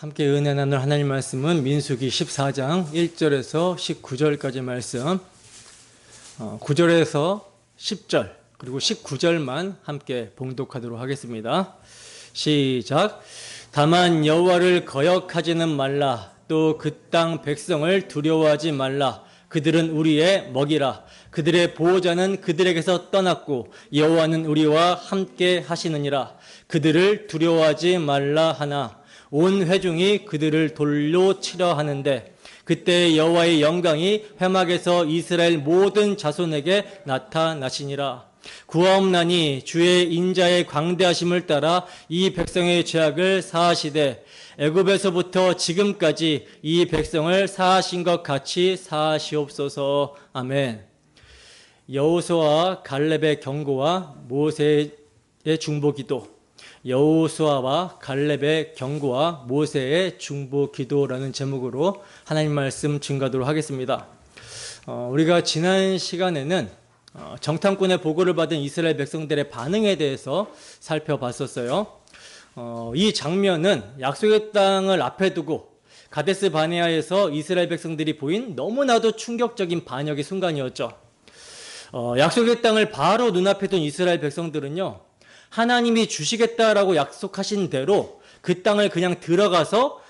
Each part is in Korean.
함께 은혜 나눌 하나님 말씀은 민수기 14장 1절에서 19절까지 말씀, 9절에서 10절 그리고 19절만 함께 봉독하도록 하겠습니다. 시작. 다만 여호와를 거역하지는 말라. 또 그 땅 백성을 두려워하지 말라. 그들은 우리의 먹이라. 그들의 보호자는 그들에게서 떠났고 여호와는 우리와 함께 하시느니라. 그들을 두려워하지 말라 하나 온 회중이 그들을 돌로 치려 하는데 그때 여호와의 영광이 회막에서 이스라엘 모든 자손에게 나타나시니라. 구하옵나니 주의 인자의 광대하심을 따라 이 백성의 죄악을 사하시되 애굽에서부터 지금까지 이 백성을 사하신 것 같이 사하시옵소서. 아멘. 여호수아와 갈렙의 경고와 모세의 중보기도. 여호수아와 갈렙의 경고와 모세의 중보기도라는 제목으로 하나님 말씀 증거하도록 하겠습니다. 우리가 지난 시간에는 정탐꾼의 보고를 받은 이스라엘 백성들의 반응에 대해서 살펴봤었어요. 이 장면은 약속의 땅을 앞에 두고 가데스 바네아에서 이스라엘 백성들이 보인 너무나도 충격적인 반역의 순간이었죠. 약속의 땅을 바로 눈앞에 둔 이스라엘 백성들은요, 하나님이 주시겠다라고 약속하신 대로 그 땅을 그냥 들어가서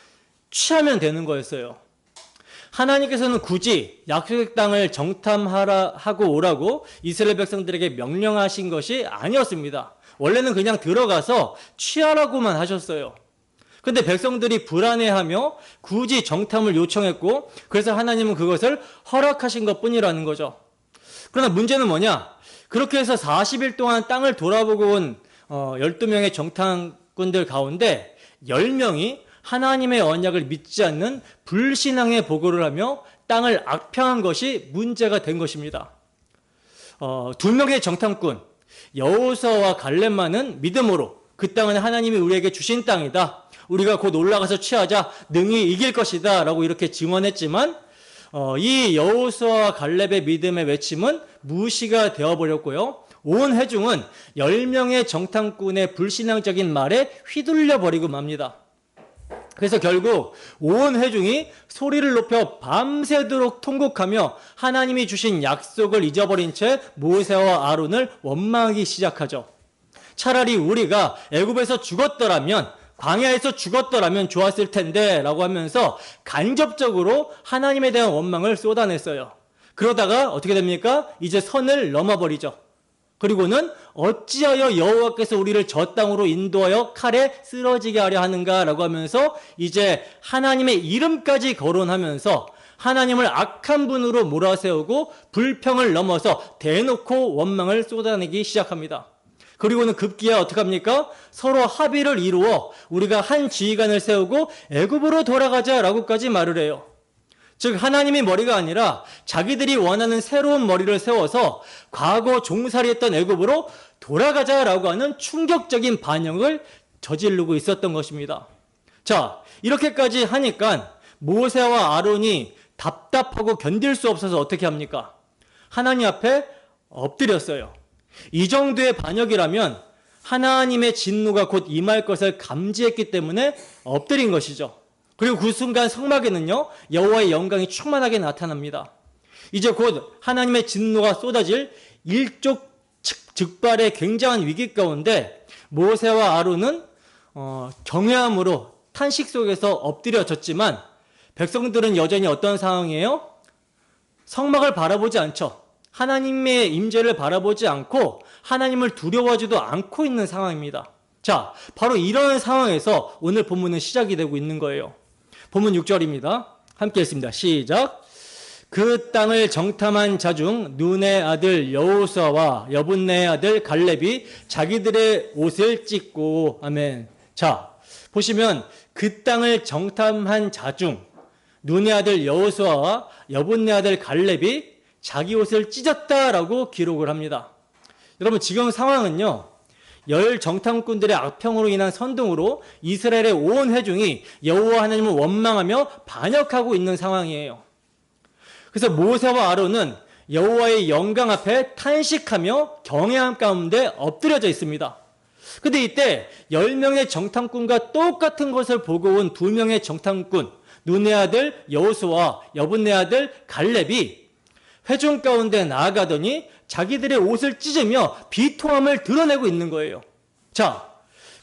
취하면 되는 거였어요. 하나님께서는 굳이 약속의 땅을 정탐하고 오라고 이스라엘 백성들에게 명령하신 것이 아니었습니다. 원래는 그냥 들어가서 취하라고만 하셨어요. 근데 백성들이 불안해하며 굳이 정탐을 요청했고, 그래서 하나님은 그것을 허락하신 것뿐이라는 거죠. 그러나 문제는 뭐냐? 그렇게 해서 40일 동안 땅을 돌아보고 온 12명의 정탐꾼들 가운데 10명이 하나님의 언약을 믿지 않는 불신앙의 보고를 하며 땅을 악평한 것이 문제가 된 것입니다. 2명의 정탐꾼 여호수아와 갈렙만은 믿음으로 그 땅은 하나님이 우리에게 주신 땅이다, 우리가 곧 올라가서 취하자, 능히 이길 것이다 라고 이렇게 증언했지만 이 여호수아와 갈렙의 믿음의 외침은 무시가 되어버렸고요, 온 회중은 10명의 정탐꾼의 불신앙적인 말에 휘둘려 버리고 맙니다. 그래서 결국 온 회중이 소리를 높여 밤새도록 통곡하며 하나님이 주신 약속을 잊어버린 채 모세와 아론을 원망하기 시작하죠. 차라리 우리가 애굽에서 죽었더라면, 광야에서 죽었더라면 좋았을 텐데 라고 하면서 간접적으로 하나님에 대한 원망을 쏟아냈어요. 그러다가 어떻게 됩니까? 이제 선을 넘어버리죠. 그리고는 어찌하여 여호와께서 우리를 저 땅으로 인도하여 칼에 쓰러지게 하려 하는가라고 하면서 이제 하나님의 이름까지 거론하면서 하나님을 악한 분으로 몰아세우고 불평을 넘어서 대놓고 원망을 쏟아내기 시작합니다. 그리고는 급기야 어떻게 합니까? 서로 합의를 이루어 우리가 한 지휘관을 세우고 애굽으로 돌아가자라고까지 말을 해요. 즉 하나님의 머리가 아니라 자기들이 원하는 새로운 머리를 세워서 과거 종살이했던 애굽으로 돌아가자라고 하는 충격적인 반역을 저지르고 있었던 것입니다. 자, 이렇게까지 하니까 모세와 아론이 답답하고 견딜 수 없어서 어떻게 합니까? 하나님 앞에 엎드렸어요. 이 정도의 반역이라면 하나님의 진노가 곧 임할 것을 감지했기 때문에 엎드린 것이죠. 그리고 그 순간 성막에는요, 여호와의 영광이 충만하게 나타납니다. 이제 곧 하나님의 진노가 쏟아질 일촉즉발의 굉장한 위기 가운데 모세와 아론은 경외함으로 탄식 속에서 엎드려졌지만 백성들은 여전히 어떤 상황이에요? 성막을 바라보지 않죠. 하나님의 임재를 바라보지 않고 하나님을 두려워하지도 않고 있는 상황입니다. 자, 바로 이런 상황에서 오늘 본문은 시작이 되고 있는 거예요. 본문 6절입니다. 함께 읽습니다. 시작. 그 땅을 정탐한 자 중 눈의 아들 여호수아와 여분네의 아들 갈렙이 자기들의 옷을 찢고, 아멘. 자, 보시면 그 땅을 정탐한 자 중 눈의 아들 여호수아와 여분네 아들 갈렙이 자기 옷을 찢었다라고 기록을 합니다. 여러분, 지금 상황은요, 열 정탐꾼들의 악평으로 인한 선동으로 이스라엘의 온 회중이 여호와 하나님을 원망하며 반역하고 있는 상황이에요. 그래서 모세와 아론은 여호와의 영광 앞에 탄식하며 경외함 가운데 엎드려져 있습니다. 근데 이때 10명의 정탐꾼과 똑같은 것을 보고 온 2명의 정탐꾼, 눈의 아들 여호수아와 여분의 아들 갈렙이 회중 가운데 나아가더니 자기들의 옷을 찢으며 비통함을 드러내고 있는 거예요. 자,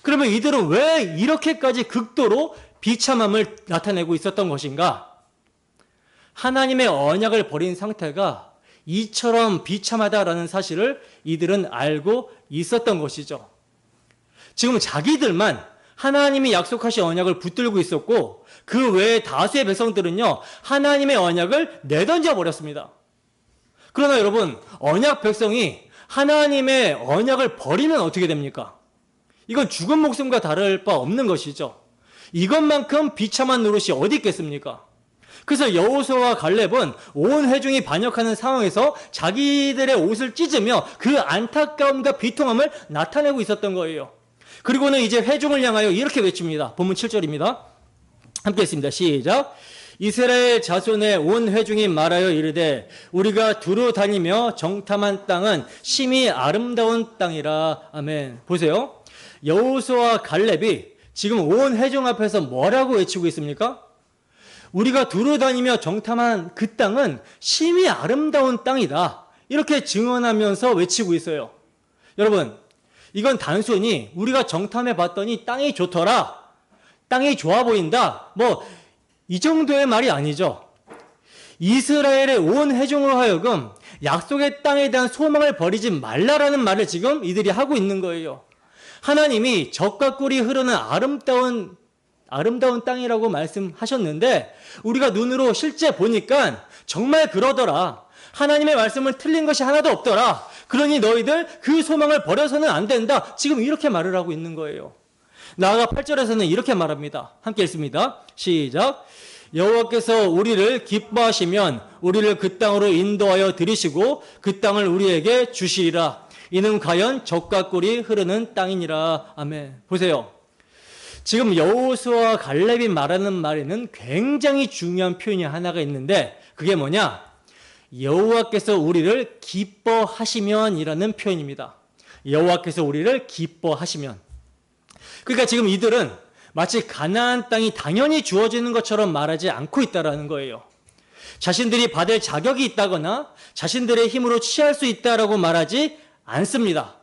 그러면 이들은 왜 이렇게까지 극도로 비참함을 나타내고 있었던 것인가? 하나님의 언약을 버린 상태가 이처럼 비참하다라는 사실을 이들은 알고 있었던 것이죠. 지금 자기들만 하나님이 약속하신 언약을 붙들고 있었고 그 외에 다수의 백성들은요, 하나님의 언약을 내던져 버렸습니다. 그러나 여러분, 언약 백성이 하나님의 언약을 버리면 어떻게 됩니까? 이건 죽은 목숨과 다를 바 없는 것이죠. 이것만큼 비참한 노릇이 어디 있겠습니까? 그래서 여호수아와 갈렙은 온 회중이 반역하는 상황에서 자기들의 옷을 찢으며 그 안타까움과 비통함을 나타내고 있었던 거예요. 그리고는 이제 회중을 향하여 이렇게 외칩니다. 본문 7절입니다. 함께 했습니다. 시작. 이스라엘 자손의 온 회중이 말하여 이르되 우리가 두루 다니며 정탐한 땅은 심히 아름다운 땅이라. 아멘. 보세요. 여호수아와 갈렙이 지금 온 회중 앞에서 뭐라고 외치고 있습니까? 우리가 두루 다니며 정탐한 그 땅은 심히 아름다운 땅이다. 이렇게 증언하면서 외치고 있어요. 여러분, 이건 단순히 우리가 정탐해 봤더니 땅이 좋더라, 땅이 좋아 보인다, 이 정도의 말이 아니죠. 이스라엘의 온 회중으로 하여금 약속의 땅에 대한 소망을 버리지 말라라는 말을 지금 이들이 하고 있는 거예요. 하나님이 젖과 꿀이 흐르는 아름다운 땅이라고 말씀하셨는데 우리가 눈으로 실제 보니까 정말 그러더라. 하나님의 말씀을 틀린 것이 하나도 없더라. 그러니 너희들 그 소망을 버려서는 안 된다. 지금 이렇게 말을 하고 있는 거예요. 나아가 8절에서는 이렇게 말합니다. 함께 읽습니다. 시작. 여호와께서 우리를 기뻐하시면 우리를 그 땅으로 인도하여 들이시고 그 땅을 우리에게 주시리라. 이는 과연 젖과 꿀이 흐르는 땅이니라. 아멘. 보세요. 지금 여호수아와 갈렙이 말하는 말에는 굉장히 중요한 표현이 하나가 있는데 그게 뭐냐? 여호와께서 우리를 기뻐하시면이라는 표현입니다. 여호와께서 우리를 기뻐하시면. 그러니까 지금 이들은 마치 가나안 땅이 당연히 주어지는 것처럼 말하지 않고 있다는 거예요. 자신들이 받을 자격이 있다거나 자신들의 힘으로 취할 수 있다라고 말하지 않습니다.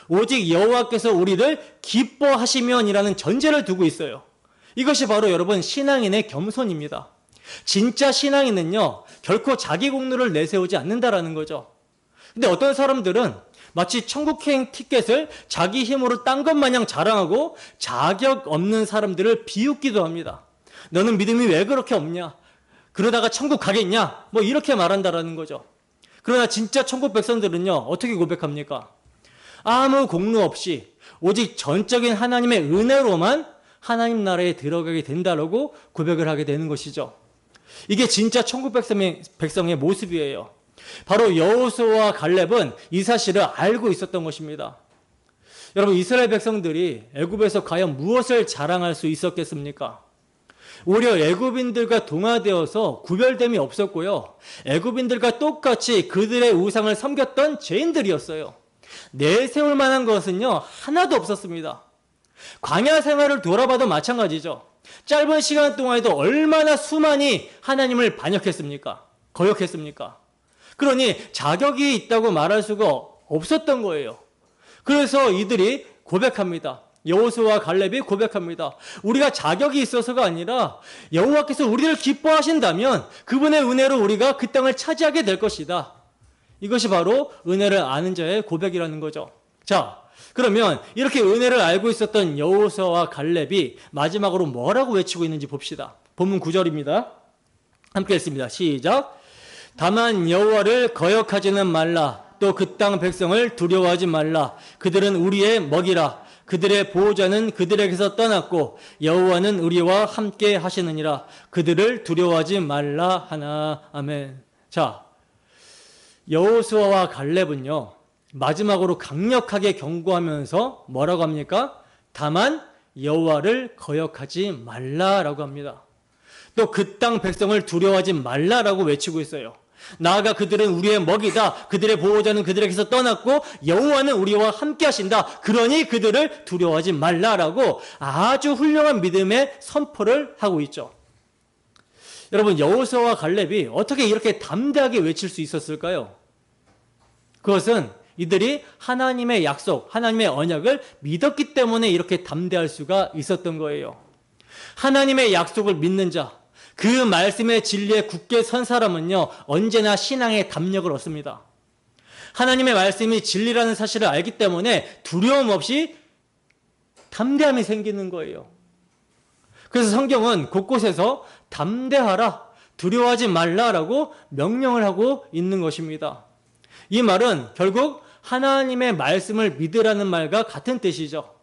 오직 여호와께서 우리를 기뻐하시면이라는 전제를 두고 있어요. 이것이 바로 여러분 신앙인의 겸손입니다. 진짜 신앙인은요, 결코 자기 공로를 내세우지 않는다라는 거죠. 근데 어떤 사람들은 마치 천국행 티켓을 자기 힘으로 딴 것 마냥 자랑하고 자격 없는 사람들을 비웃기도 합니다. 너는 믿음이 왜 그렇게 없냐? 그러다가 천국 가겠냐? 이렇게 말한다라는 거죠. 그러나 진짜 천국 백성들은요, 어떻게 고백합니까? 아무 공로 없이 오직 전적인 하나님의 은혜로만 하나님 나라에 들어가게 된다라고 고백을 하게 되는 것이죠. 이게 진짜 천국 백성의 모습이에요. 바로 여호수아와 갈렙은 이 사실을 알고 있었던 것입니다. 여러분, 이스라엘 백성들이 애굽에서 과연 무엇을 자랑할 수 있었겠습니까? 오히려 애굽인들과 동화되어서 구별됨이 없었고요. 애굽인들과 똑같이 그들의 우상을 섬겼던 죄인들이었어요. 내세울 만한 것은요, 하나도 없었습니다. 광야 생활을 돌아봐도 마찬가지죠. 짧은 시간 동안에도 얼마나 수많이 하나님을 반역했습니까? 거역했습니까? 그러니 자격이 있다고 말할 수가 없었던 거예요. 그래서 이들이 고백합니다. 여호수아와 갈렙이 고백합니다. 우리가 자격이 있어서가 아니라 여호와께서 우리를 기뻐하신다면 그분의 은혜로 우리가 그 땅을 차지하게 될 것이다. 이것이 바로 은혜를 아는 자의 고백이라는 거죠. 자, 그러면 이렇게 은혜를 알고 있었던 여호수아와 갈렙이 마지막으로 뭐라고 외치고 있는지 봅시다. 본문 9절입니다. 함께 읽습니다. 시작. 다만 여호와를 거역하지는 말라. 또 그 땅 백성을 두려워하지 말라. 그들은 우리의 먹이라. 그들의 보호자는 그들에게서 떠났고 여호와는 우리와 함께 하시느니라. 그들을 두려워하지 말라 하나. 아멘. 자, 여호수아와 갈렙은요, 마지막으로 강력하게 경고하면서 뭐라고 합니까? 다만 여호와를 거역하지 말라라고 합니다. 또 그 땅 백성을 두려워하지 말라라고 외치고 있어요. 나아가 그들은 우리의 먹이다. 그들의 보호자는 그들에게서 떠났고 여호와는 우리와 함께 하신다. 그러니 그들을 두려워하지 말라라고 아주 훌륭한 믿음의 선포를 하고 있죠. 여러분, 여호수아와 갈렙이 어떻게 이렇게 담대하게 외칠 수 있었을까요? 그것은 이들이 하나님의 약속, 하나님의 언약을 믿었기 때문에 이렇게 담대할 수가 있었던 거예요. 하나님의 약속을 믿는 자, 그 말씀의 진리에 굳게 선 사람은요, 언제나 신앙의 담력을 얻습니다. 하나님의 말씀이 진리라는 사실을 알기 때문에 두려움 없이 담대함이 생기는 거예요. 그래서 성경은 곳곳에서 담대하라, 두려워하지 말라라고 명령을 하고 있는 것입니다. 이 말은 결국 하나님의 말씀을 믿으라는 말과 같은 뜻이죠.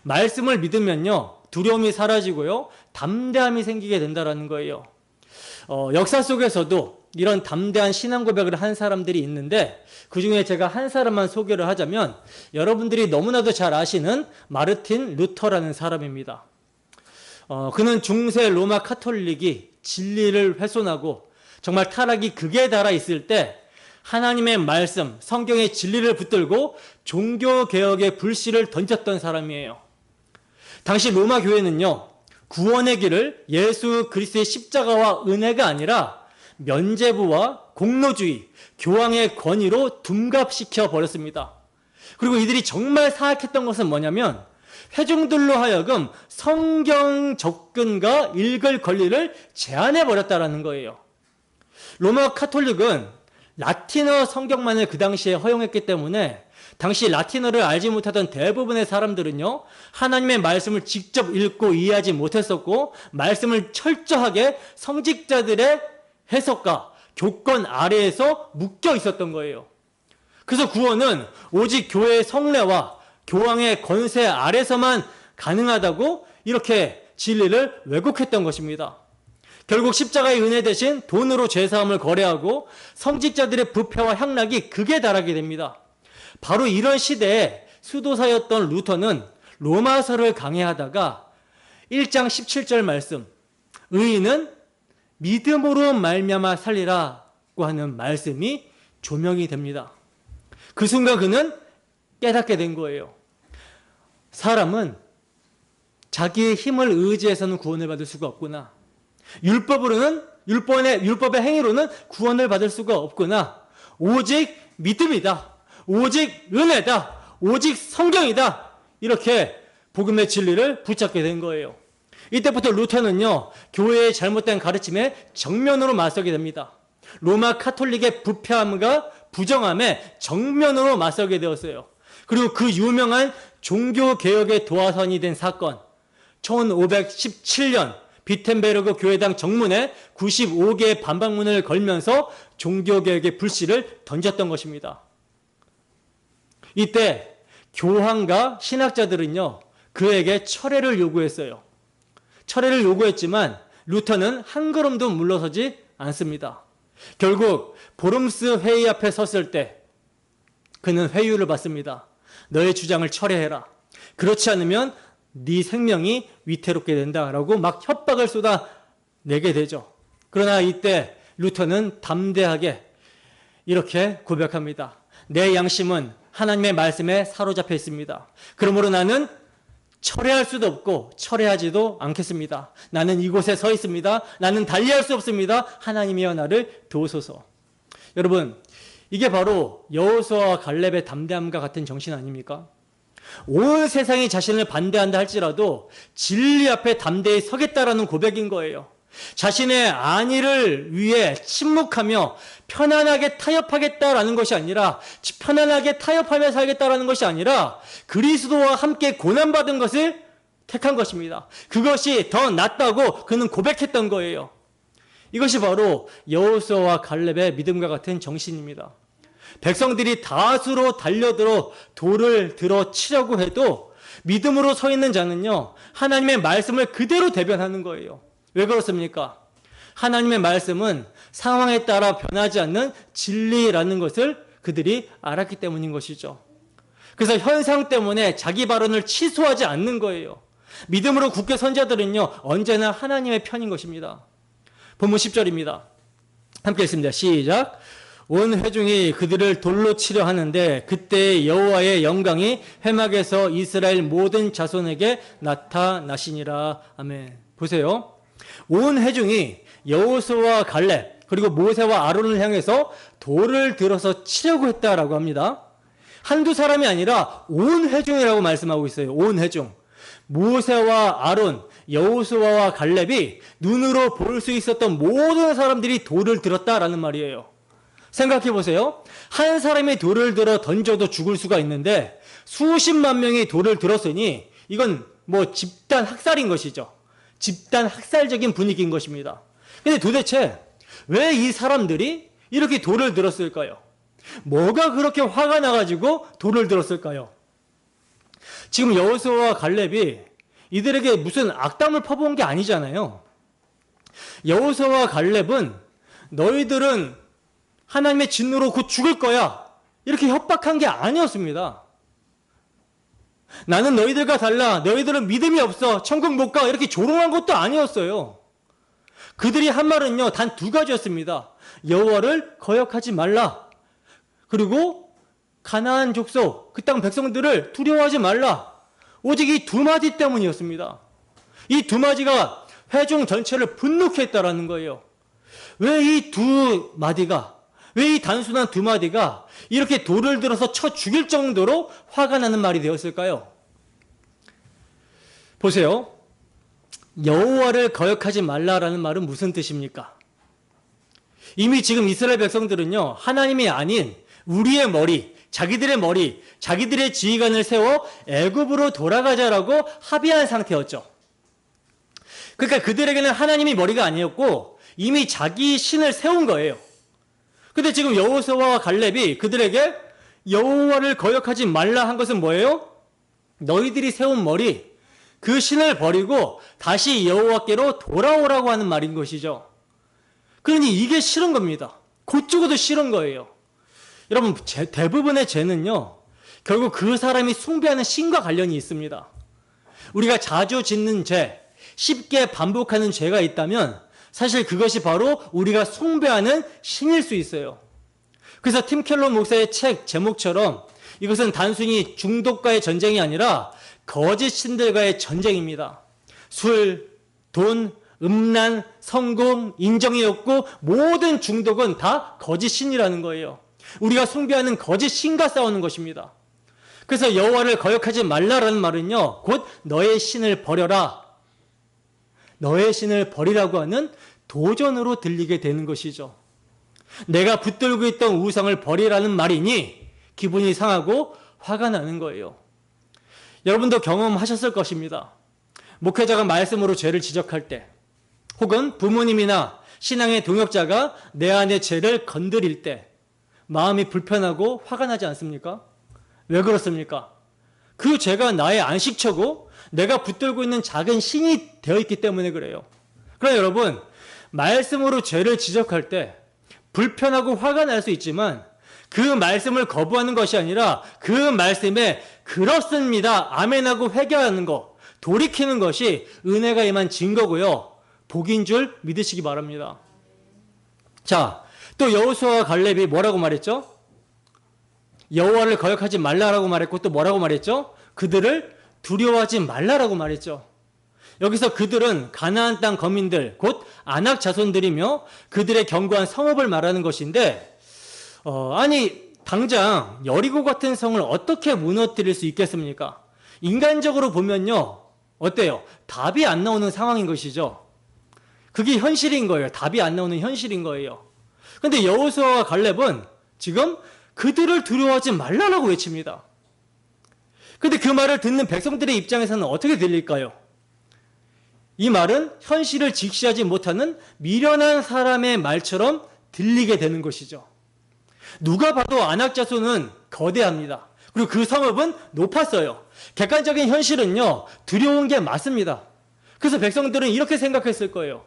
말씀을 믿으면요, 두려움이 사라지고요, 담대함이 생기게 된다는 거예요. 역사 속에서도 이런 담대한 신앙 고백을 한 사람들이 있는데, 그 중에 제가 한 사람만 소개를 하자면 여러분들이 너무나도 잘 아시는 마르틴 루터라는 사람입니다. 그는 중세 로마 카톨릭이 진리를 훼손하고 정말 타락이 극에 달아 있을 때 하나님의 말씀, 성경의 진리를 붙들고 종교개혁의 불씨를 던졌던 사람이에요. 당시 로마 교회는요, 구원의 길을 예수 그리스도의 십자가와 은혜가 아니라 면죄부와 공로주의, 교황의 권위로 둔갑시켜 버렸습니다. 그리고 이들이 정말 사악했던 것은 뭐냐면 회중들로 하여금 성경 접근과 읽을 권리를 제한해 버렸다는 거예요. 로마 카톨릭은 라틴어 성경만을 그 당시에 허용했기 때문에 당시 라틴어를 알지 못하던 대부분의 사람들은요, 하나님의 말씀을 직접 읽고 이해하지 못했었고, 말씀을 철저하게 성직자들의 해석과 교권 아래에서 묶여 있었던 거예요. 그래서 구원은 오직 교회의 성례와 교황의 권세 아래서만 가능하다고 이렇게 진리를 왜곡했던 것입니다. 결국 십자가의 은혜 대신 돈으로 죄사함을 거래하고 성직자들의 부패와 향락이 극에 달하게 됩니다. 바로 이런 시대에 수도사였던 루터는 로마서를 강해하다가 1장 17절 말씀, 의인은 믿음으로 말미암아 살리라고 하는 말씀이 조명이 됩니다. 그 순간 그는 깨닫게 된 거예요. 사람은 자기의 힘을 의지해서는 구원을 받을 수가 없구나. 율법의 행위로는 구원을 받을 수가 없구나. 오직 믿음이다. 오직 은혜다. 오직 성경이다. 이렇게 복음의 진리를 붙잡게 된 거예요. 이때부터 루터는요, 교회의 잘못된 가르침에 정면으로 맞서게 됩니다. 로마 카톨릭의 부패함과 부정함에 정면으로 맞서게 되었어요. 그리고 그 유명한 종교개혁의 도화선이 된 사건, 1517년 비텐베르그 교회당 정문에 95개의 반박문을 걸면서 종교개혁의 불씨를 던졌던 것입니다. 이때 교황과 신학자들은요, 그에게 철회를 요구했어요. 철회를 요구했지만 루터는 한 걸음도 물러서지 않습니다. 결국 보름스 회의 앞에 섰을 때 그는 회유를 받습니다. 너의 주장을 철회해라. 그렇지 않으면 네 생명이 위태롭게 된다라고 막 협박을 쏟아내게 되죠. 그러나 이때 루터는 담대하게 이렇게 고백합니다. 내 양심은 하나님의 말씀에 사로잡혀 있습니다. 그러므로 나는 철회할 수도 없고 철회하지도 않겠습니다. 나는 이곳에 서 있습니다. 나는 달리할 수 없습니다. 하나님이여 나를 도우소서. 여러분, 이게 바로 여호수아와 갈렙의 담대함과 같은 정신 아닙니까? 온 세상이 자신을 반대한다 할지라도 진리 앞에 담대히 서겠다라는 고백인 거예요. 자신의 안위를 위해 침묵하며 편안하게 타협하겠다라는 것이 아니라, 편안하게 타협하며 살겠다라는 것이 아니라 그리스도와 함께 고난받은 것을 택한 것입니다. 그것이 더 낫다고 그는 고백했던 거예요. 이것이 바로 여호수아와 갈렙의 믿음과 같은 정신입니다. 백성들이 다수로 달려들어 돌을 들어 치려고 해도 믿음으로 서 있는 자는요, 하나님의 말씀을 그대로 대변하는 거예요. 왜 그렇습니까? 하나님의 말씀은 상황에 따라 변하지 않는 진리라는 것을 그들이 알았기 때문인 것이죠. 그래서 현상 때문에 자기 발언을 취소하지 않는 거예요. 믿음으로 굳게 선 자들은요, 언제나 하나님의 편인 것입니다. 본문 10절입니다. 함께 읽습니다. 시작. 온 회중이 그들을 돌로 치려 하는데 그때 여호와의 영광이 회막에서 이스라엘 모든 자손에게 나타나시니라. 아멘. 보세요. 온 회중이 여호수아와 갈렙 그리고 모세와 아론을 향해서 돌을 들어서 치려고 했다라고 합니다. 한두 사람이 아니라 온 회중이라고 말씀하고 있어요. 온 회중. 모세와 아론, 여호수아와 갈렙이 눈으로 볼 수 있었던 모든 사람들이 돌을 들었다라는 말이에요. 생각해 보세요. 한 사람이 돌을 들어 던져도 죽을 수가 있는데 수십만 명이 돌을 들었으니 이건 뭐 집단 학살인 것이죠. 집단 학살적인 분위기인 것입니다. 근데 도대체 왜 이 사람들이 이렇게 돌을 들었을까요? 뭐가 그렇게 화가 나가지고 돌을 들었을까요? 지금 여호수아와 갈렙이 이들에게 무슨 악담을 퍼부은 게 아니잖아요. 여호수아와 갈렙은 너희들은 하나님의 진노로 곧 죽을 거야, 이렇게 협박한 게 아니었습니다. 나는 너희들과 달라, 너희들은 믿음이 없어, 천국 못 가, 이렇게 조롱한 것도 아니었어요. 그들이 한 말은요, 단 두 가지였습니다. 여호와를 거역하지 말라, 그리고 가나안 족속, 그 땅 백성들을 두려워하지 말라. 오직 이 두 마디 때문이었습니다. 이 두 마디가 회중 전체를 분노케 했다라는 거예요. 왜 이 두 마디가, 왜 이 단순한 두 마디가 이렇게 돌을 들어서 쳐 죽일 정도로 화가 나는 말이 되었을까요? 보세요. 여호와를 거역하지 말라라는 말은 무슨 뜻입니까? 이미 지금 이스라엘 백성들은요, 하나님이 아닌 우리의 머리, 자기들의 지휘관을 세워 애굽으로 돌아가자라고 합의한 상태였죠. 그러니까 그들에게는 하나님이 머리가 아니었고 이미 자기 신을 세운 거예요. 근데 지금 여호수아와 갈렙이 그들에게 여호와를 거역하지 말라 한 것은 뭐예요? 너희들이 세운 머리, 그 신을 버리고 다시 여호와께로 돌아오라고 하는 말인 것이죠. 그러니 이게 싫은 겁니다. 곧 죽어도 싫은 거예요. 여러분, 대부분의 죄는요, 결국 그 사람이 숭배하는 신과 관련이 있습니다. 우리가 자주 짓는 죄, 쉽게 반복하는 죄가 있다면 사실 그것이 바로 우리가 숭배하는 신일 수 있어요. 그래서 팀 켈러 목사의 책 제목처럼 이것은 단순히 중독과의 전쟁이 아니라 거짓 신들과의 전쟁입니다. 술, 돈, 음란, 성공, 인정의 욕구, 모든 중독은 다 거짓 신이라는 거예요. 우리가 숭배하는 거짓 신과 싸우는 것입니다. 그래서 여호와를 거역하지 말라라는 말은요, 곧 너의 신을 버려라, 너의 신을 버리라고 하는 도전으로 들리게 되는 것이죠. 내가 붙들고 있던 우상을 버리라는 말이니 기분이 상하고 화가 나는 거예요. 여러분도 경험하셨을 것입니다. 목회자가 말씀으로 죄를 지적할 때, 혹은 부모님이나 신앙의 동역자가 내 안의 죄를 건드릴 때 마음이 불편하고 화가 나지 않습니까? 왜 그렇습니까? 그 죄가 나의 안식처고 내가 붙들고 있는 작은 신이 되어 있기 때문에 그래요. 그러나 여러분, 말씀으로 죄를 지적할 때 불편하고 화가 날 수 있지만 그 말씀을 거부하는 것이 아니라 그 말씀에 그렇습니다, 아멘하고 회개하는 것, 돌이키는 것이 은혜가 임한 증거고요, 복인 줄 믿으시기 바랍니다. 자, 또 여호수아와 갈렙이 뭐라고 말했죠? 여호와를 거역하지 말라라고 말했고 또 뭐라고 말했죠? 그들을 두려워하지 말라라고 말했죠. 여기서 그들은 가나안 땅 거민들, 곧 아낙 자손들이며 그들의 견고한 성읍을 말하는 것인데, 아니 당장 여리고 같은 성을 어떻게 무너뜨릴 수 있겠습니까? 인간적으로 보면요, 어때요? 답이 안 나오는 상황인 것이죠. 그게 현실인 거예요. 답이 안 나오는 현실인 거예요. 근데 여호수아와 갈렙은 지금 그들을 두려워하지 말라라고 외칩니다. 근데 그 말을 듣는 백성들의 입장에서는 어떻게 들릴까요? 이 말은 현실을 직시하지 못하는 미련한 사람의 말처럼 들리게 되는 것이죠. 누가 봐도 아낙 자손은 거대합니다. 그리고 그 성읍은 높았어요. 객관적인 현실은요, 두려운 게 맞습니다. 그래서 백성들은 이렇게 생각했을 거예요.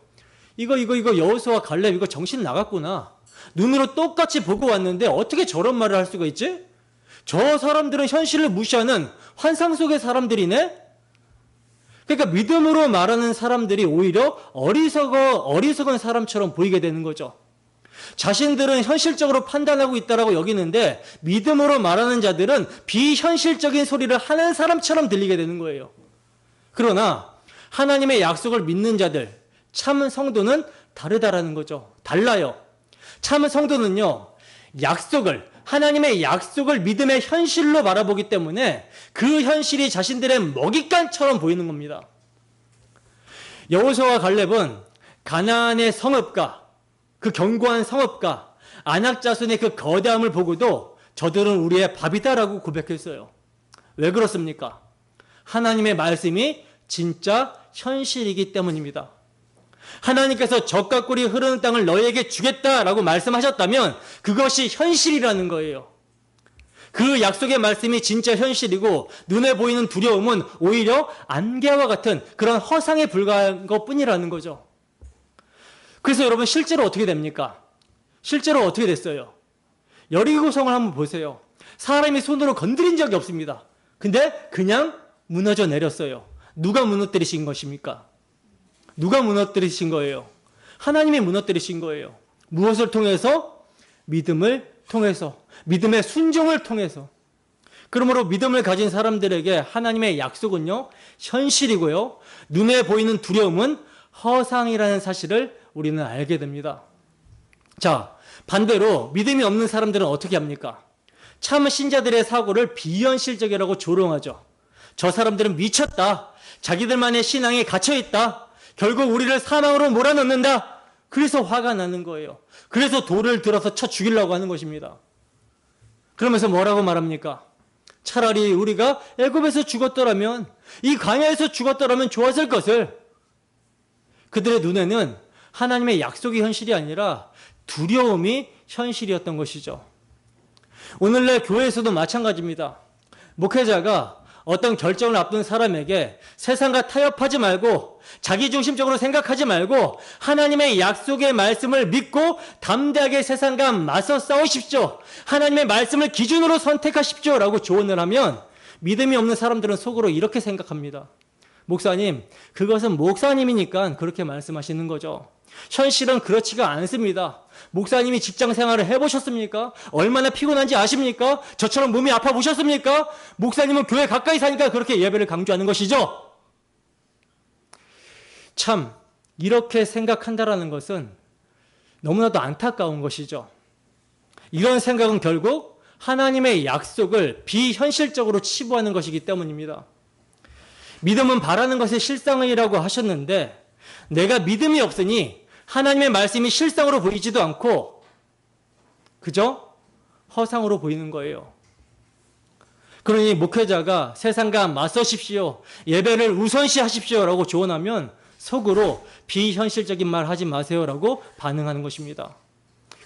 이거 여호수아 갈렙 이거 정신 나갔구나. 눈으로 똑같이 보고 왔는데 어떻게 저런 말을 할 수가 있지? 저 사람들은 현실을 무시하는 환상 속의 사람들이네? 그러니까 믿음으로 말하는 사람들이 오히려 어리석은 사람처럼 보이게 되는 거죠. 자신들은 현실적으로 판단하고 있다라고 여기는데 믿음으로 말하는 자들은 비현실적인 소리를 하는 사람처럼 들리게 되는 거예요. 그러나 하나님의 약속을 믿는 자들, 참 성도는 다르다라는 거죠. 달라요. 참 성도는요, 하나님의 약속을 믿음의 현실로 바라보기 때문에 그 현실이 자신들의 먹잇감처럼 보이는 겁니다. 여호수아와 갈렙은 가나안의 성읍과 그 견고한 성읍과 아낙 자손의 그 거대함을 보고도 저들은 우리의 밥이다라고 고백했어요. 왜 그렇습니까? 하나님의 말씀이 진짜 현실이기 때문입니다. 하나님께서 젖과 꿀이 흐르는 땅을 너희에게 주겠다라고 말씀하셨다면 그것이 현실이라는 거예요. 그 약속의 말씀이 진짜 현실이고 눈에 보이는 두려움은 오히려 안개와 같은 그런 허상에 불과한 것뿐이라는 거죠. 그래서 여러분 실제로 어떻게 됩니까? 실제로 어떻게 됐어요? 여리고성을 한번 보세요. 사람이 손으로 건드린 적이 없습니다. 근데 그냥 무너져 내렸어요. 누가 무너뜨리신 것입니까? 누가 무너뜨리신 거예요? 하나님이 무너뜨리신 거예요. 무엇을 통해서? 믿음을 통해서, 믿음의 순종을 통해서. 그러므로 믿음을 가진 사람들에게 하나님의 약속은요, 현실이고요, 눈에 보이는 두려움은 허상이라는 사실을 우리는 알게 됩니다. 자, 반대로 믿음이 없는 사람들은 어떻게 합니까? 참 신자들의 사고를 비현실적이라고 조롱하죠. 저 사람들은 미쳤다. 자기들만의 신앙에 갇혀있다. 결국 우리를 사망으로 몰아넣는다. 그래서 화가 나는 거예요. 그래서 돌을 들어서 쳐 죽이려고 하는 것입니다. 그러면서 뭐라고 말합니까? 차라리 우리가 애굽에서 죽었더라면, 이 광야에서 죽었더라면 좋았을 것을. 그들의 눈에는 하나님의 약속이 현실이 아니라 두려움이 현실이었던 것이죠. 오늘날 교회에서도 마찬가지입니다. 목회자가 어떤 결정을 앞둔 사람에게 세상과 타협하지 말고 자기중심적으로 생각하지 말고 하나님의 약속의 말씀을 믿고 담대하게 세상과 맞서 싸우십시오. 하나님의 말씀을 기준으로 선택하십시오. 라고 조언을 하면 믿음이 없는 사람들은 속으로 이렇게 생각합니다. 목사님, 그것은 목사님이니까 그렇게 말씀하시는 거죠. 현실은 그렇지가 않습니다. 목사님이 직장 생활을 해보셨습니까? 얼마나 피곤한지 아십니까? 저처럼 몸이 아파 보셨습니까? 목사님은 교회 가까이 사니까 그렇게 예배를 강조하는 것이죠. 참, 이렇게 생각한다라는 것은 너무나도 안타까운 것이죠. 이런 생각은 결국 하나님의 약속을 비현실적으로 치부하는 것이기 때문입니다. 믿음은 바라는 것의 실상이라고 하셨는데 내가 믿음이 없으니 하나님의 말씀이 실상으로 보이지도 않고 그저 허상으로 보이는 거예요. 그러니 목회자가 세상과 맞서십시오. 예배를 우선시하십시오. 라고 조언하면 속으로 비현실적인 말 하지 마세요. 라고 반응하는 것입니다.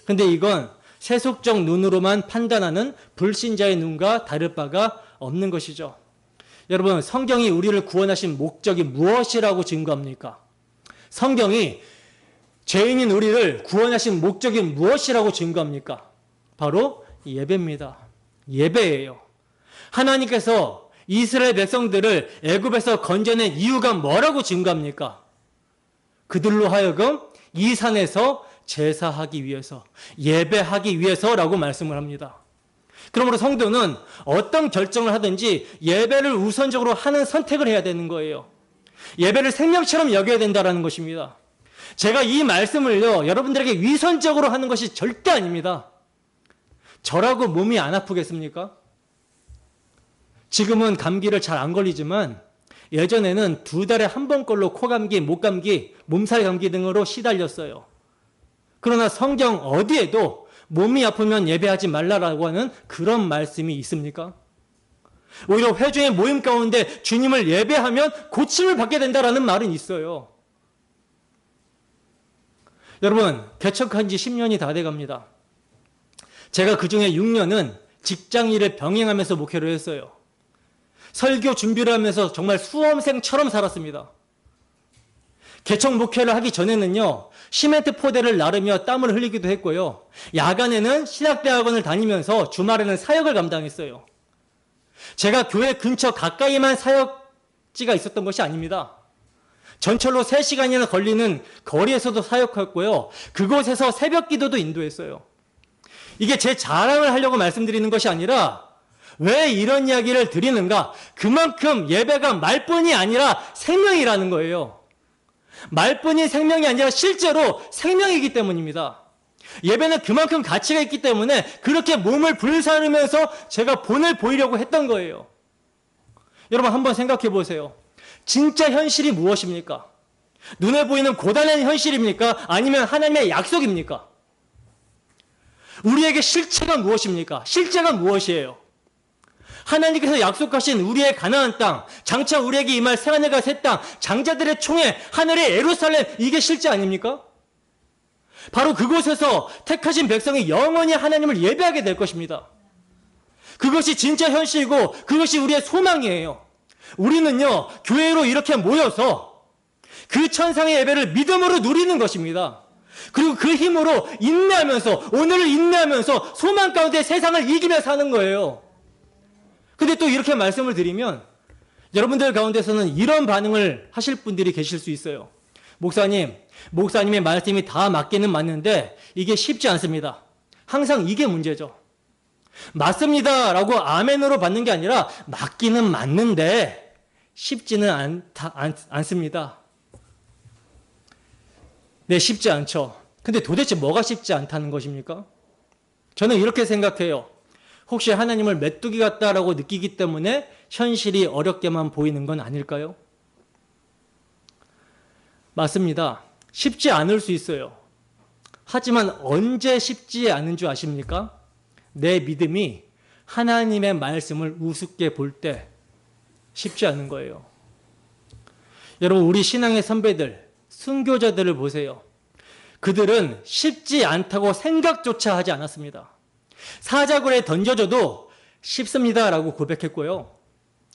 근데 이건 세속적 눈으로만 판단하는 불신자의 눈과 다를 바가 없는 것이죠. 여러분, 성경이 우리를 구원하신 목적이 무엇이라고 증거합니까? 성경이 죄인인 우리를 구원하신 목적이 무엇이라고 증거합니까? 바로 예배입니다. 예배예요. 하나님께서 이스라엘 백성들을 애굽에서 건져낸 이유가 뭐라고 증거합니까? 그들로 하여금 이 산에서 제사하기 위해서, 예배하기 위해서라고 말씀을 합니다. 그러므로 성도는 어떤 결정을 하든지 예배를 우선적으로 하는 선택을 해야 되는 거예요. 예배를 생명처럼 여겨야 된다는 것입니다. 제가 이 말씀을요, 여러분들에게 위선적으로 하는 것이 절대 아닙니다. 저라고 몸이 안 아프겠습니까? 지금은 감기를 잘 안 걸리지만 예전에는 2달에 한 번꼴로 코감기, 목감기, 몸살 감기 등으로 시달렸어요. 그러나 성경 어디에도 몸이 아프면 예배하지 말라라고 하는 그런 말씀이 있습니까? 오히려 회중의 모임 가운데 주님을 예배하면 고침을 받게 된다라는 말은 있어요. 여러분, 개척한 지 10년이 다 돼갑니다. 제가 그중에 6년은 직장일을 병행하면서 목회를 했어요. 설교 준비를 하면서 정말 수험생처럼 살았습니다. 개척 목회를 하기 전에는요, 시멘트 포대를 나르며 땀을 흘리기도 했고요. 야간에는 신학대학원을 다니면서 주말에는 사역을 감당했어요. 제가 교회 근처 가까이만 사역지가 있었던 것이 아닙니다. 전철로 3시간이나 걸리는 거리에서도 사역했고요. 그곳에서 새벽 기도도 인도했어요. 이게 제 자랑을 하려고 말씀드리는 것이 아니라 왜 이런 이야기를 드리는가? 그만큼 예배가 말뿐이 아니라 생명이라는 거예요. 말뿐이 생명이 아니라 실제로 생명이기 때문입니다. 예배는 그만큼 가치가 있기 때문에 그렇게 몸을 불사르면서 제가 본을 보이려고 했던 거예요. 여러분 한번 생각해 보세요. 진짜 현실이 무엇입니까? 눈에 보이는 고단한 현실입니까? 아니면 하나님의 약속입니까? 우리에게 실체가 무엇입니까? 실제가 무엇이에요? 하나님께서 약속하신 우리의 가나안 땅, 장차 우리에게 임할 새하늘과 새 땅, 장자들의 총회, 하늘의 예루살렘, 이게 실제 아닙니까? 바로 그곳에서 택하신 백성이 영원히 하나님을 예배하게 될 것입니다. 그것이 진짜 현실이고 그것이 우리의 소망이에요. 우리는요, 교회로 이렇게 모여서 그 천상의 예배를 믿음으로 누리는 것입니다. 그리고 그 힘으로 인내하면서, 오늘을 인내하면서 소망 가운데 세상을 이기며 사는 거예요. 근데 또 이렇게 말씀을 드리면 여러분들 가운데서는 이런 반응을 하실 분들이 계실 수 있어요. 목사님의 말씀이 다 맞기는 맞는데 이게 쉽지 않습니다. 항상 이게 문제죠. 맞습니다라고 아멘으로 받는 게 아니라 맞기는 맞는데 쉽지는 않습니다. 네, 쉽지 않죠. 근데 도대체 뭐가 쉽지 않다는 것입니까? 저는 이렇게 생각해요. 혹시 하나님을 메뚜기 같다라고 느끼기 때문에 현실이 어렵게만 보이는 건 아닐까요? 맞습니다. 쉽지 않을 수 있어요. 하지만 언제 쉽지 않은 줄 아십니까? 내 믿음이 하나님의 말씀을 우습게 볼 때 쉽지 않은 거예요. 여러분, 우리 신앙의 선배들, 순교자들을 보세요. 그들은 쉽지 않다고 생각조차 하지 않았습니다. 사자굴에 던져져도 쉽습니다라고 고백했고요.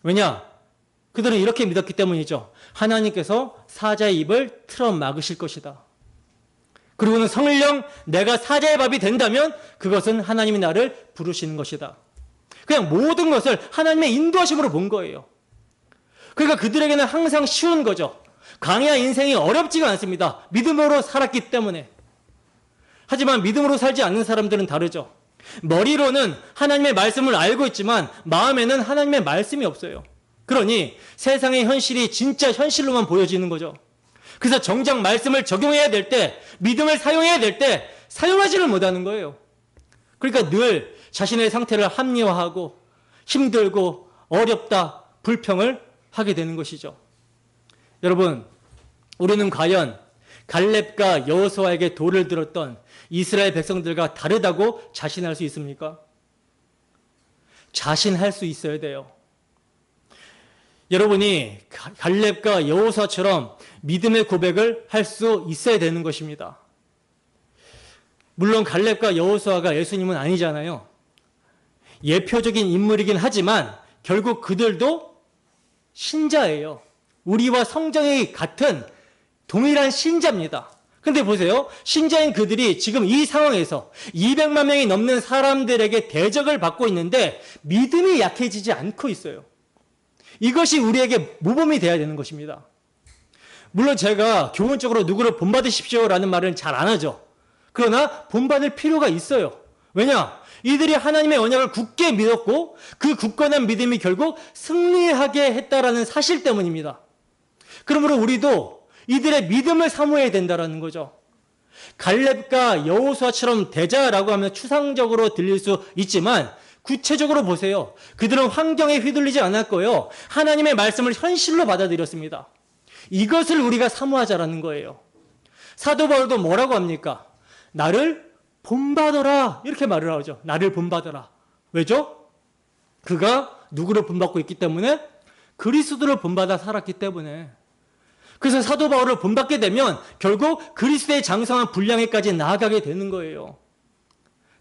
왜냐? 그들은 이렇게 믿었기 때문이죠. 하나님께서 사자의 입을 틀어 막으실 것이다. 그리고는 성령, 내가 사자의 밥이 된다면 그것은 하나님이 나를 부르시는 것이다. 그냥 모든 것을 하나님의 인도하심으로 본 거예요. 그러니까 그들에게는 항상 쉬운 거죠. 광야 인생이 어렵지가 않습니다. 믿음으로 살았기 때문에. 하지만 믿음으로 살지 않는 사람들은 다르죠. 머리로는 하나님의 말씀을 알고 있지만 마음에는 하나님의 말씀이 없어요. 그러니 세상의 현실이 진짜 현실로만 보여지는 거죠. 그래서 정작 말씀을 적용해야 될 때, 믿음을 사용해야 될 때 사용하지를 못하는 거예요. 그러니까 늘 자신의 상태를 합리화하고 힘들고 어렵다, 불평을 하게 되는 것이죠. 여러분, 우리는 과연 갈렙과 여호수아에게 돌을 들었던 이스라엘 백성들과 다르다고 자신할 수 있습니까? 자신할 수 있어야 돼요. 여러분이 갈렙과 여호수아처럼 믿음의 고백을 할 수 있어야 되는 것입니다. 물론 갈렙과 여호수아가 예수님은 아니잖아요. 예표적인 인물이긴 하지만 결국 그들도 신자예요. 우리와 성정이 같은 동일한 신자입니다. 근데 보세요. 신자인 그들이 지금 이 상황에서 200만 명이 넘는 사람들에게 대적을 받고 있는데 믿음이 약해지지 않고 있어요. 이것이 우리에게 모범이 돼야 되는 것입니다. 물론 제가 교훈적으로 누구를 본받으십시오라는 말은 잘 안 하죠. 그러나 본받을 필요가 있어요. 왜냐? 이들이 하나님의 언약을 굳게 믿었고 그 굳건한 믿음이 결국 승리하게 했다라는 사실 때문입니다. 그러므로 우리도 이들의 믿음을 사모해야 된다는 거죠. 갈렙과 여호수아처럼 되자라고 하면 추상적으로 들릴 수 있지만 구체적으로 보세요. 그들은 환경에 휘둘리지 않았고요. 하나님의 말씀을 현실로 받아들였습니다. 이것을 우리가 사모하자라는 거예요. 사도 바울도 뭐라고 합니까? 나를 본받아라 이렇게 말을 하죠. 나를 본받아라. 왜죠? 그가 누구를 본받고 있기 때문에? 그리스도를 본받아 살았기 때문에. 그래서 사도 바울을 본받게 되면 결국 그리스도의 장성한 분량에까지 나아가게 되는 거예요.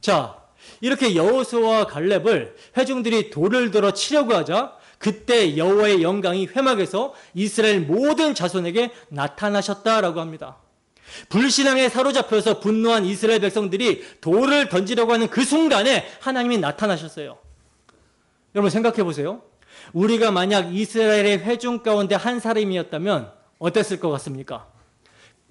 자, 이렇게 여호수아와 갈렙을 회중들이 돌을 들어 치려고 하자 그때 여호와의 영광이 회막에서 이스라엘 모든 자손에게 나타나셨다라고 합니다. 불신앙에 사로잡혀서 분노한 이스라엘 백성들이 돌을 던지려고 하는 그 순간에 하나님이 나타나셨어요. 여러분 생각해 보세요. 우리가 만약 이스라엘의 회중 가운데 한 사람이었다면 어땠을 것 같습니까?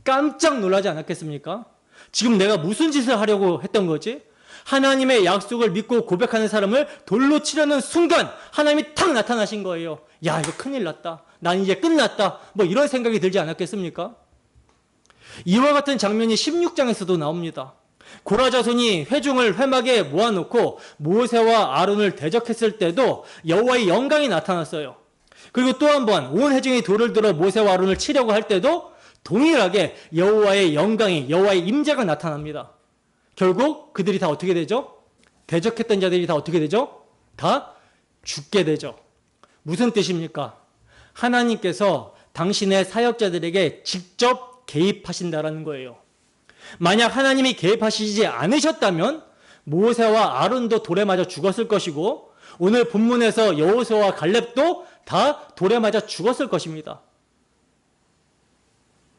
깜짝 놀라지 않았겠습니까? 지금 내가 무슨 짓을 하려고 했던 거지? 하나님의 약속을 믿고 고백하는 사람을 돌로 치려는 순간 하나님이 탁 나타나신 거예요. 야, 이거 큰일 났다. 난 이제 끝났다. 뭐 이런 생각이 들지 않았겠습니까? 이와 같은 장면이 16장에서도 나옵니다. 고라 자손이 회중을 회막에 모아놓고 모세와 아론을 대적했을 때도 여호와의 영광이 나타났어요. 그리고 또 한 번 온 회중이 돌을 들어 모세와 아론을 치려고 할 때도 동일하게 여호와의 영광이, 여호와의 임재가 나타납니다. 결국 그들이 다 어떻게 되죠? 대적했던 자들이 다 어떻게 되죠? 다 죽게 되죠. 무슨 뜻입니까? 하나님께서 당신의 사역자들에게 직접 개입하신다라는 거예요. 만약 하나님이 개입하시지 않으셨다면 모세와 아론도 돌에 맞아 죽었을 것이고 오늘 본문에서 여호수아와 갈렙도 다 돌에 맞아 죽었을 것입니다.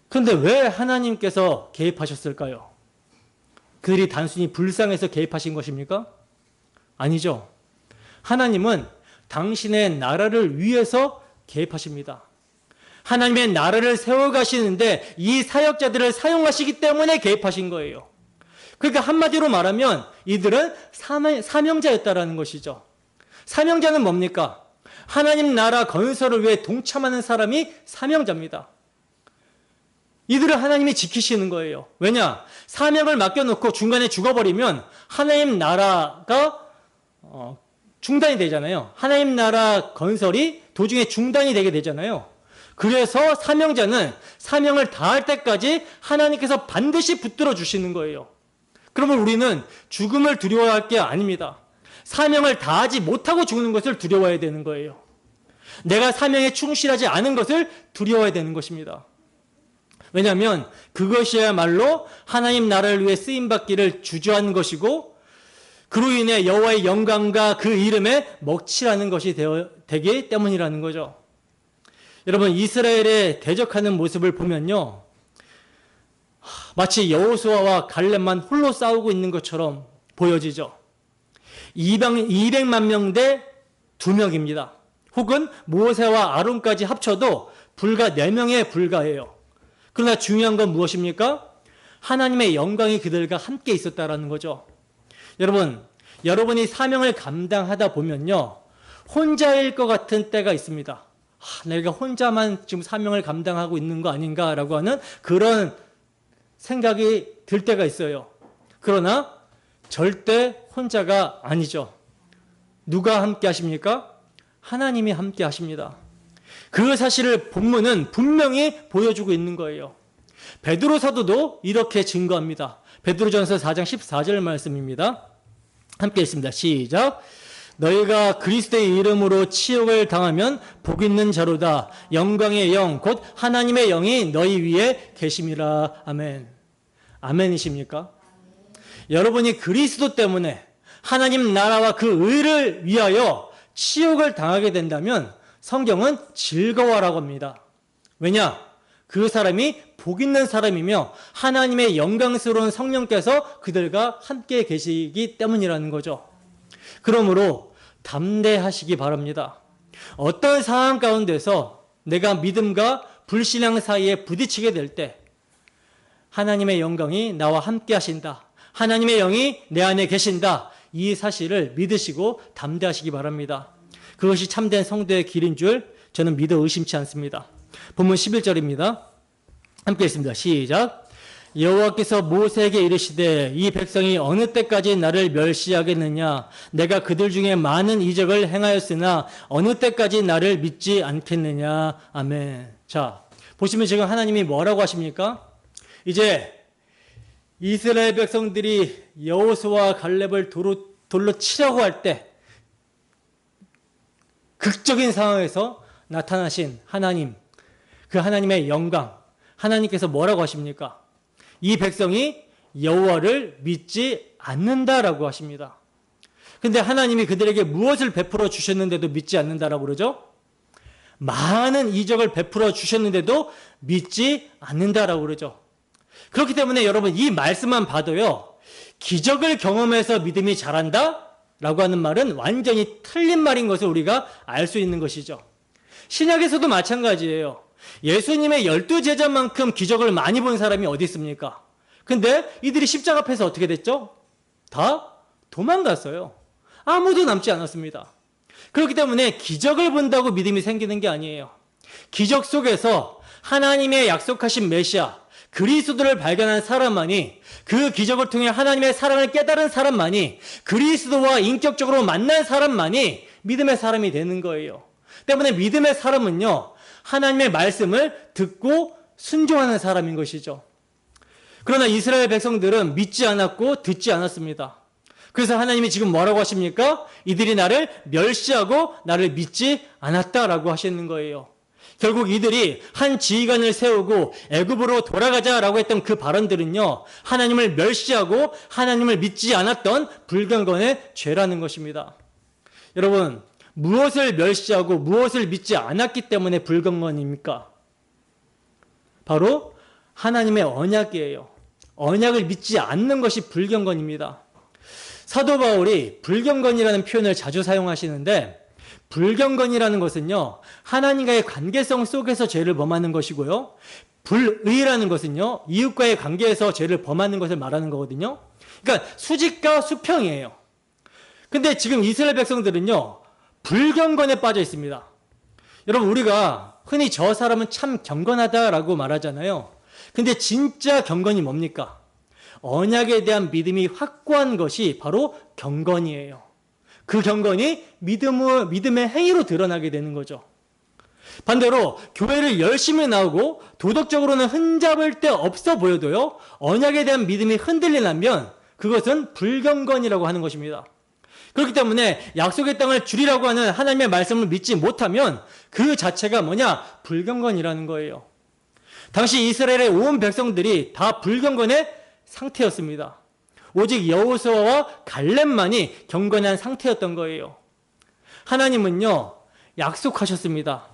그런데 왜 하나님께서 개입하셨을까요? 그들이 단순히 불쌍해서 개입하신 것입니까? 아니죠. 하나님은 당신의 나라를 위해서 개입하십니다. 하나님의 나라를 세워가시는데 이 사역자들을 사용하시기 때문에 개입하신 거예요. 그러니까 한마디로 말하면 이들은 사명자였다라는 것이죠. 사명자는 뭡니까? 하나님 나라 건설을 위해 동참하는 사람이 사명자입니다. 이들을 하나님이 지키시는 거예요. 왜냐? 사명을 맡겨놓고 중간에 죽어버리면 하나님 나라가 중단이 되잖아요. 하나님 나라 건설이 도중에 중단이 되게 되잖아요. 그래서 사명자는 사명을 다할 때까지 하나님께서 반드시 붙들어 주시는 거예요. 그러면 우리는 죽음을 두려워할 게 아닙니다. 사명을 다하지 못하고 죽는 것을 두려워해야 되는 거예요. 내가 사명에 충실하지 않은 것을 두려워해야 되는 것입니다. 왜냐하면 그것이야말로 하나님 나라를 위해 쓰임받기를 주저하는 것이고 그로 인해 여호와의 영광과 그 이름에 먹칠하는 것이 되기 때문이라는 거죠. 여러분, 이스라엘에 대적하는 모습을 보면요, 마치 여호수아와 갈렙만 홀로 싸우고 있는 것처럼 보여지죠. 200만 명 대 2명입니다. 혹은 모세와 아론까지 합쳐도 불과 4명에 불과해요. 그러나 중요한 건 무엇입니까? 하나님의 영광이 그들과 함께 있었다라는 거죠. 여러분이 사명을 감당하다 보면요, 혼자일 것 같은 때가 있습니다. 내가 혼자만 지금 사명을 감당하고 있는 거 아닌가라고 하는 그런 생각이 들 때가 있어요. 그러나 절대 혼자가 아니죠. 누가 함께 하십니까? 하나님이 함께 하십니다. 그 사실을 본문은 분명히 보여주고 있는 거예요. 베드로 사도도 이렇게 증거합니다. 베드로전서 4장 14절 말씀입니다. 함께 읽습니다. 시작. 너희가 그리스도의 이름으로 치욕을 당하면 복 있는 자로다. 영광의 영 곧 하나님의 영이 너희 위에 계심이라. 아멘. 아멘이십니까? 여러분이 그리스도 때문에 하나님 나라와 그 의를 위하여 치욕을 당하게 된다면 성경은 즐거워라고 합니다. 왜냐? 그 사람이 복 있는 사람이며 하나님의 영광스러운 성령께서 그들과 함께 계시기 때문이라는 거죠. 그러므로 담대하시기 바랍니다. 어떤 상황 가운데서 내가 믿음과 불신앙 사이에 부딪히게 될 때 하나님의 영광이 나와 함께 하신다. 하나님의 영이 내 안에 계신다. 이 사실을 믿으시고 담대하시기 바랍니다. 그것이 참된 성도의 길인 줄 저는 믿어 의심치 않습니다. 본문 11절입니다. 함께 읽습니다. 시작. 여호와께서 모세에게 이르시되 이 백성이 어느 때까지 나를 멸시하겠느냐? 내가 그들 중에 많은 이적을 행하였으나 어느 때까지 나를 믿지 않겠느냐? 아멘. 자, 보시면 지금 하나님이 뭐라고 하십니까? 이제 이스라엘 백성들이 여호수아와 갈렙을 돌로 치려고 할 때 극적인 상황에서 나타나신 하나님, 그 하나님의 영광, 하나님께서 뭐라고 하십니까? 이 백성이 여호와를 믿지 않는다라고 하십니다. 근데 하나님이 그들에게 무엇을 베풀어 주셨는데도 믿지 않는다라고 그러죠? 많은 이적을 베풀어 주셨는데도 믿지 않는다라고 그러죠. 그렇기 때문에 여러분, 이 말씀만 봐도요, 기적을 경험해서 믿음이 자란다? 라고 하는 말은 완전히 틀린 말인 것을 우리가 알 수 있는 것이죠. 신약에서도 마찬가지예요. 예수님의 12제자만큼 기적을 많이 본 사람이 어디 있습니까? 근데 이들이 십자가 앞에서 어떻게 됐죠? 다 도망갔어요. 아무도 남지 않았습니다. 그렇기 때문에 기적을 본다고 믿음이 생기는 게 아니에요. 기적 속에서 하나님의 약속하신 메시아, 그리스도를 발견한 사람만이, 그 기적을 통해 하나님의 사랑을 깨달은 사람만이, 그리스도와 인격적으로 만난 사람만이 믿음의 사람이 되는 거예요. 때문에 믿음의 사람은요, 하나님의 말씀을 듣고 순종하는 사람인 것이죠. 그러나 이스라엘 백성들은 믿지 않았고 듣지 않았습니다. 그래서 하나님이 지금 뭐라고 하십니까? 이들이 나를 멸시하고 나를 믿지 않았다라고 하시는 거예요. 결국 이들이 한 지휘관을 세우고 애굽으로 돌아가자라고 했던 그 발언들은요, 하나님을 멸시하고 하나님을 믿지 않았던 불경건의 죄라는 것입니다. 여러분, 무엇을 멸시하고 무엇을 믿지 않았기 때문에 불경건입니까? 바로 하나님의 언약이에요. 언약을 믿지 않는 것이 불경건입니다. 사도 바울이 불경건이라는 표현을 자주 사용하시는데, 불경건이라는 것은요, 하나님과의 관계성 속에서 죄를 범하는 것이고요, 불의라는 것은요, 이웃과의 관계에서 죄를 범하는 것을 말하는 거거든요. 그러니까 수직과 수평이에요. 근데 지금 이스라엘 백성들은요, 불경건에 빠져 있습니다. 여러분, 우리가 흔히 저 사람은 참 경건하다라고 말하잖아요. 근데 진짜 경건이 뭡니까? 언약에 대한 믿음이 확고한 것이 바로 경건이에요. 그 경건이 믿음의 행위로 드러나게 되는 거죠. 반대로 교회를 열심히 나오고 도덕적으로는 흠잡을 데 없어 보여도요, 언약에 대한 믿음이 흔들리려면 그것은 불경건이라고 하는 것입니다. 그렇기 때문에 약속의 땅을 주리라고 하는 하나님의 말씀을 믿지 못하면 그 자체가 뭐냐? 불경건이라는 거예요. 당시 이스라엘의 온 백성들이 다 불경건의 상태였습니다. 오직 여호수아와 갈렙만이 경건한 상태였던 거예요. 하나님은요, 약속하셨습니다.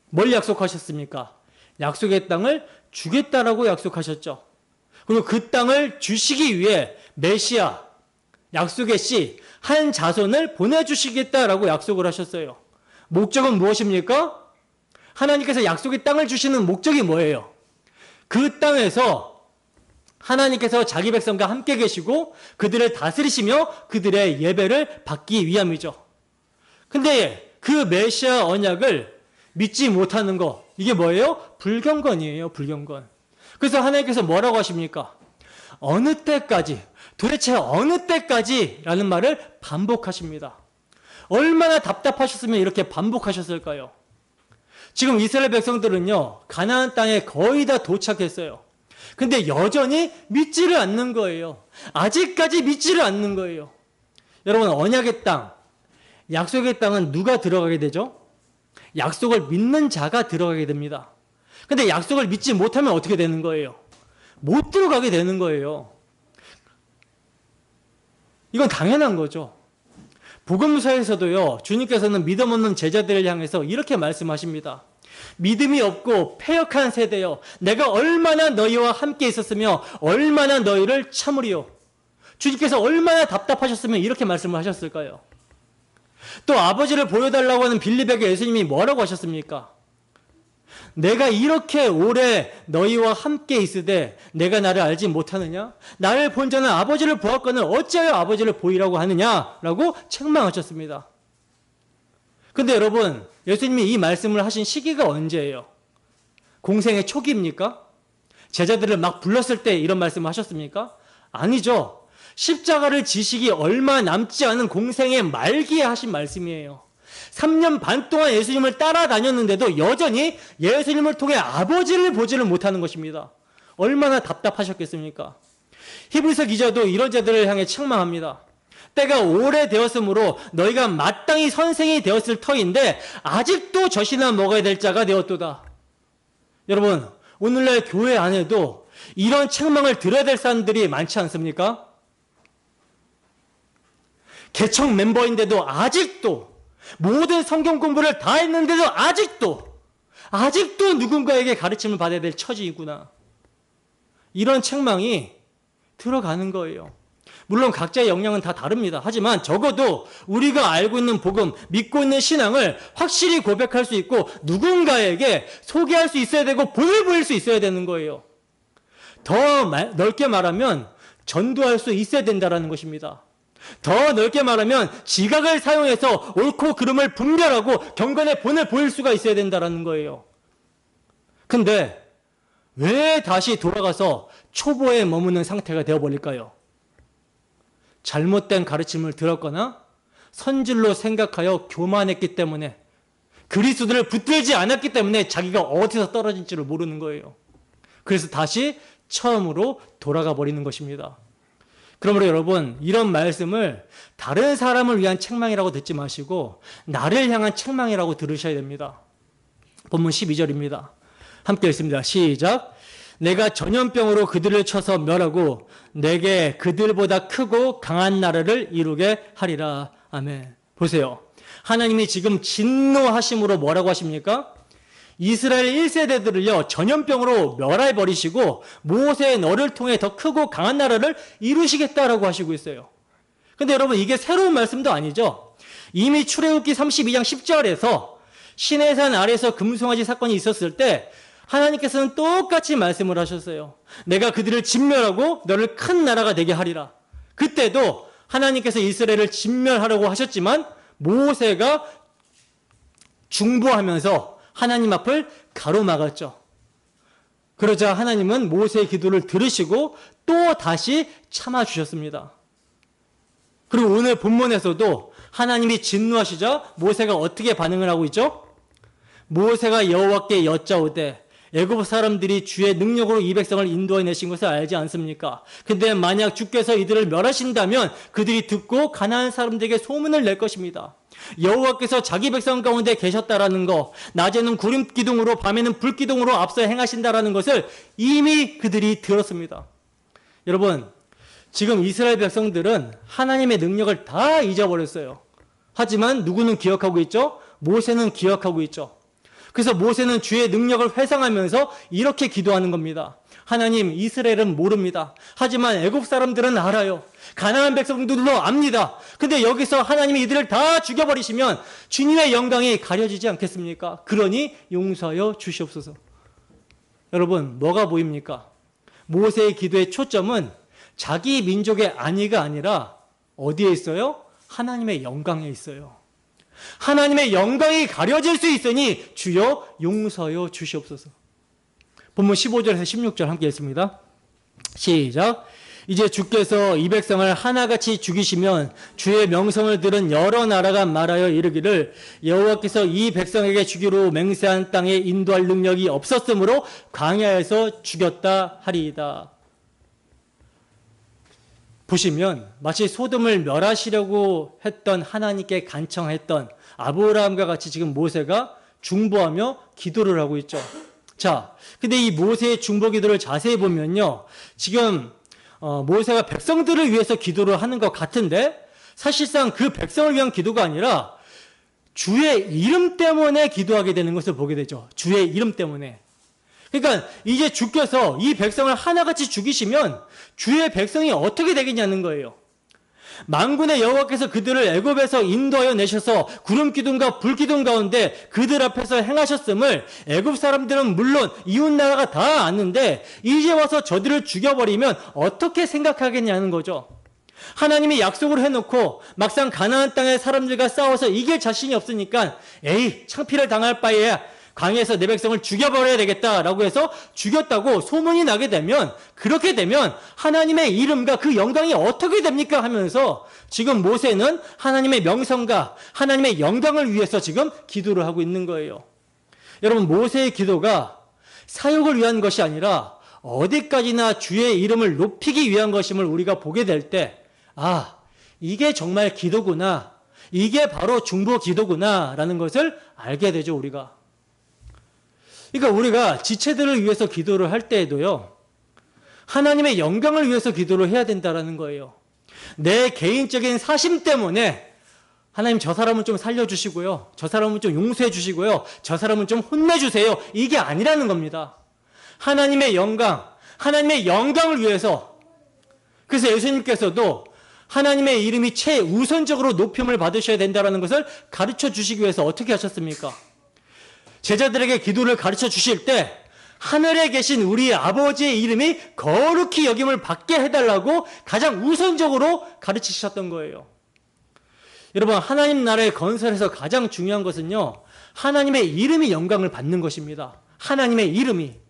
뭘 약속하셨습니까? 약속의 땅을 주겠다라고 약속하셨죠. 그리고 그 땅을 주시기 위해 메시아, 약속의 씨, 한 자손을 보내주시겠다라고 약속을 하셨어요. 목적은 무엇입니까? 하나님께서 약속의 땅을 주시는 목적이 뭐예요? 그 땅에서 하나님께서 자기 백성과 함께 계시고 그들을 다스리시며 그들의 예배를 받기 위함이죠. 근데 그 메시아 언약을 믿지 못하는 거, 이게 뭐예요? 불경건이에요. 불경건. 그래서 하나님께서 뭐라고 하십니까? 어느 때까지, 도대체 어느 때까지 라는 말을 반복하십니다. 얼마나 답답하셨으면 이렇게 반복하셨을까요? 지금 이스라엘 백성들은요, 가나안 땅에 거의 다 도착했어요. 근데 여전히 믿지를 않는 거예요. 아직까지 믿지를 않는 거예요. 여러분, 언약의 땅, 약속의 땅은 누가 들어가게 되죠? 약속을 믿는 자가 들어가게 됩니다. 근데 약속을 믿지 못하면 어떻게 되는 거예요? 못 들어가게 되는 거예요. 이건 당연한 거죠. 복음서에서도요, 주님께서는 믿음 없는 제자들을 향해서 이렇게 말씀하십니다. 믿음이 없고 패역한 세대여, 내가 얼마나 너희와 함께 있었으며 얼마나 너희를 참으리요. 주님께서 얼마나 답답하셨으면 이렇게 말씀을 하셨을까요? 또 아버지를 보여달라고 하는 빌립에게 예수님이 뭐라고 하셨습니까? 내가 이렇게 오래 너희와 함께 있으되 내가 나를 알지 못하느냐? 나를 본 자는 아버지를 보았거늘 어찌하여 아버지를 보이라고 하느냐라고 책망하셨습니다. 근데 여러분, 예수님이 이 말씀을 하신 시기가 언제예요? 공생의 초기입니까? 제자들을 막 불렀을 때 이런 말씀을 하셨습니까? 아니죠. 십자가를 지시기 얼마 남지 않은 공생의 말기에 하신 말씀이에요. 3년 반 동안 예수님을 따라다녔는데도 여전히 예수님을 통해 아버지를 보지를 못하는 것입니다. 얼마나 답답하셨겠습니까? 히브리서 기자도 이런 자들을 향해 책망합니다. 때가 오래되었으므로 너희가 마땅히 선생이 되었을 터인데 아직도 젖이나 먹어야 될 자가 되었도다. 여러분, 오늘날 교회 안에도 이런 책망을 들어야 될 사람들이 많지 않습니까? 개척 멤버인데도 아직도, 모든 성경 공부를 다 했는데도 아직도 누군가에게 가르침을 받아야 될 처지이구나. 이런 책망이 들어가는 거예요. 물론 각자의 역량은 다 다릅니다. 하지만 적어도 우리가 알고 있는 복음, 믿고 있는 신앙을 확실히 고백할 수 있고 누군가에게 소개할 수 있어야 되고 본을 보일 수 있어야 되는 거예요. 더 넓게 말하면 전도할 수 있어야 된다는 것입니다. 더 넓게 말하면 지각을 사용해서 옳고 그름을 분별하고 경건의 본을 보일 수가 있어야 된다는 거예요. 근데 왜 다시 돌아가서 초보에 머무는 상태가 되어버릴까요? 잘못된 가르침을 들었거나 선질로 생각하여 교만했기 때문에, 그리스도를 붙들지 않았기 때문에 자기가 어디서 떨어질지를 모르는 거예요. 그래서 다시 처음으로 돌아가 버리는 것입니다. 그러므로 여러분, 이런 말씀을 다른 사람을 위한 책망이라고 듣지 마시고 나를 향한 책망이라고 들으셔야 됩니다. 본문 12절입니다. 함께 읽습니다. 시작. 내가 전염병으로 그들을 쳐서 멸하고 내게 그들보다 크고 강한 나라를 이루게 하리라. 아멘. 보세요. 하나님이 지금 진노하심으로 뭐라고 하십니까? 이스라엘 1세대들을요 전염병으로 멸해버리시고 모세의 너를 통해 더 크고 강한 나라를 이루시겠다라고 하시고 있어요. 근데 여러분, 이게 새로운 말씀도 아니죠. 이미 출애굽기 32장 10절에서 시내산 아래에서 금송아지 사건이 있었을 때 하나님께서는 똑같이 말씀을 하셨어요. 내가 그들을 진멸하고 너를 큰 나라가 되게 하리라. 그때도 하나님께서 이스라엘을 진멸하려고 하셨지만 모세가 중보하면서 하나님 앞을 가로막았죠. 그러자 하나님은 모세의 기도를 들으시고 또 다시 참아주셨습니다. 그리고 오늘 본문에서도 하나님이 진노하시자 모세가 어떻게 반응을 하고 있죠? 모세가 여호와께 여짜오되 애굽 사람들이 주의 능력으로 이 백성을 인도해내신 것을 알지 않습니까? 근데 만약 주께서 이들을 멸하신다면 그들이 듣고 가나안 사람들에게 소문을 낼 것입니다. 여호와께서 자기 백성 가운데 계셨다라는 거, 낮에는 구름 기둥으로 밤에는 불 기둥으로 앞서 행하신다라는 것을 이미 그들이 들었습니다. 여러분, 지금 이스라엘 백성들은 하나님의 능력을 다 잊어버렸어요. 하지만 누구는 기억하고 있죠? 모세는 기억하고 있죠. 그래서 모세는 주의 능력을 회상하면서 이렇게 기도하는 겁니다. 하나님, 이스라엘은 모릅니다. 하지만 애굽 사람들은 알아요. 가나안 백성들도 압니다. 근데 여기서 하나님이 이들을 다 죽여버리시면 주님의 영광이 가려지지 않겠습니까? 그러니 용서하여 주시옵소서. 여러분, 뭐가 보입니까? 모세의 기도의 초점은 자기 민족의 안위가 아니라 어디에 있어요? 하나님의 영광에 있어요. 하나님의 영광이 가려질 수 있으니 주여 용서하여 주시옵소서. 본문 15절에서 16절 함께 읽습니다. 시작. 이제 주께서 이 백성을 하나같이 죽이시면 주의 명성을 들은 여러 나라가 말하여 이르기를 여호와께서 이 백성에게 주기로 맹세한 땅에 인도할 능력이 없었으므로 광야에서 죽였다 하리이다. 보시면 마치 소돔을 멸하시려고 했던 하나님께 간청했던 아브라함과 같이 지금 모세가 중보하며 기도를 하고 있죠. 자, 근데 이 모세의 중보 기도를 자세히 보면요, 지금 모세가 백성들을 위해서 기도를 하는 것 같은데 사실상 그 백성을 위한 기도가 아니라 주의 이름 때문에 기도하게 되는 것을 보게 되죠. 주의 이름 때문에. 그러니까 이제 주께서 이 백성을 하나같이 죽이시면 주의 백성이 어떻게 되겠냐는 거예요. 만군의 여호와께서 그들을 애굽에서 인도하여 내셔서 구름 기둥과 불 기둥 가운데 그들 앞에서 행하셨음을 애굽 사람들은 물론 이웃 나라가 다 아는데 이제 와서 저들을 죽여버리면 어떻게 생각하겠냐는 거죠. 하나님이 약속을 해놓고 막상 가나안 땅의 사람들과 싸워서 이길 자신이 없으니까 에이, 창피를 당할 바에야 광야에서 내 백성을 죽여버려야 되겠다라고 해서 죽였다고 소문이 나게 되면, 그렇게 되면 하나님의 이름과 그 영광이 어떻게 됩니까 하면서 지금 모세는 하나님의 명성과 하나님의 영광을 위해서 지금 기도를 하고 있는 거예요. 여러분, 모세의 기도가 사욕을 위한 것이 아니라 어디까지나 주의 이름을 높이기 위한 것임을 우리가 보게 될 때, 아, 이게 정말 기도구나, 이게 바로 중보 기도구나 라는 것을 알게 되죠. 우리가. 그러니까 우리가 지체들을 위해서 기도를 할 때에도요, 하나님의 영광을 위해서 기도를 해야 된다는 거예요. 내 개인적인 사심 때문에 하나님 저 사람은 좀 살려주시고요, 저 사람은 좀 용서해 주시고요, 저 사람은 좀 혼내주세요, 이게 아니라는 겁니다. 하나님의 영광, 하나님의 영광을 위해서, 그래서 예수님께서도 하나님의 이름이 최우선적으로 높임을 받으셔야 된다는 것을 가르쳐 주시기 위해서 어떻게 하셨습니까? 제자들에게 기도를 가르쳐 주실 때 하늘에 계신 우리 아버지의 이름이 거룩히 여김을 받게 해달라고 가장 우선적으로 가르치셨던 거예요. 여러분, 하나님 나라의 건설에서 가장 중요한 것은요, 하나님의 이름이 영광을 받는 것입니다. 하나님의 이름이.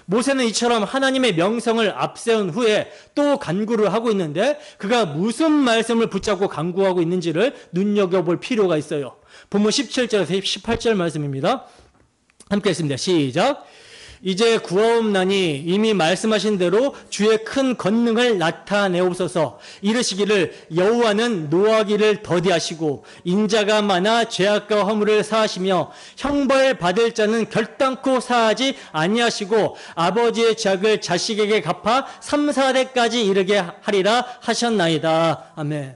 모세는 이처럼 하나님의 명성을 앞세운 후에 또 간구를 하고 있는데 그가 무슨 말씀을 붙잡고 간구하고 있는지를 눈여겨볼 필요가 있어요. 본문 17절에서 18절 말씀입니다. 함께 했습니다. 시작. 이제 구하옵나니 이미 말씀하신 대로 주의 큰 권능을 나타내옵소서. 이르시기를 여호와는 노하기를 더디하시고 인자가 많아 죄악과 허물을 사하시며 형벌 받을 자는 결단코 사하지 아니하시고 아버지의 죄악을 자식에게 갚아 3, 4대까지 이르게 하리라 하셨나이다. 아멘.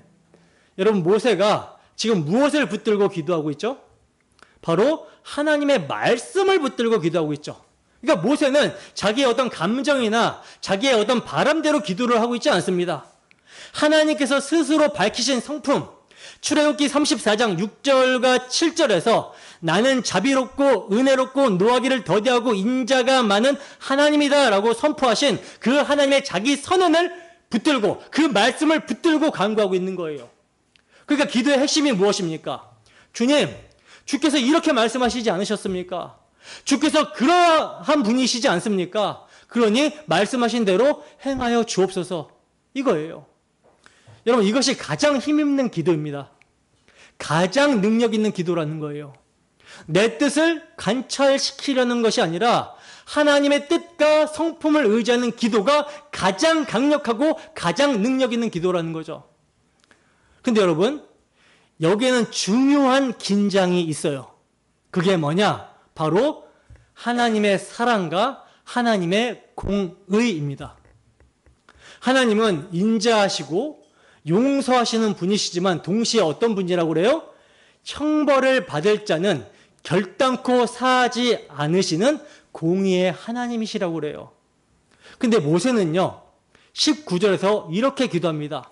여러분, 모세가 지금 무엇을 붙들고 기도하고 있죠? 바로 하나님의 말씀을 붙들고 기도하고 있죠. 그러니까 모세는 자기의 어떤 감정이나 자기의 어떤 바람대로 기도를 하고 있지 않습니다. 하나님께서 스스로 밝히신 성품, 출애굽기 34장 6절과 7절에서 나는 자비롭고 은혜롭고 노하기를 더디하고 인자가 많은 하나님이다 라고 선포하신 그 하나님의 자기 선언을 붙들고 그 말씀을 붙들고 간구하고 있는 거예요. 그러니까 기도의 핵심이 무엇입니까? 주님, 주께서 이렇게 말씀하시지 않으셨습니까? 주께서 그러한 분이시지 않습니까? 그러니 말씀하신 대로 행하여 주옵소서. 이거예요. 여러분, 이것이 가장 힘있는 기도입니다. 가장 능력 있는 기도라는 거예요. 내 뜻을 관철시키려는 것이 아니라 하나님의 뜻과 성품을 의지하는 기도가 가장 강력하고 가장 능력 있는 기도라는 거죠. 근데 여러분, 여기에는 중요한 긴장이 있어요. 그게 뭐냐? 바로 하나님의 사랑과 하나님의 공의입니다. 하나님은 인자하시고 용서하시는 분이시지만 동시에 어떤 분이라고 그래요? 형벌을 받을 자는 결단코 사하지 않으시는 공의의 하나님이시라고 그래요. 근데 모세는요, 19절에서 이렇게 기도합니다.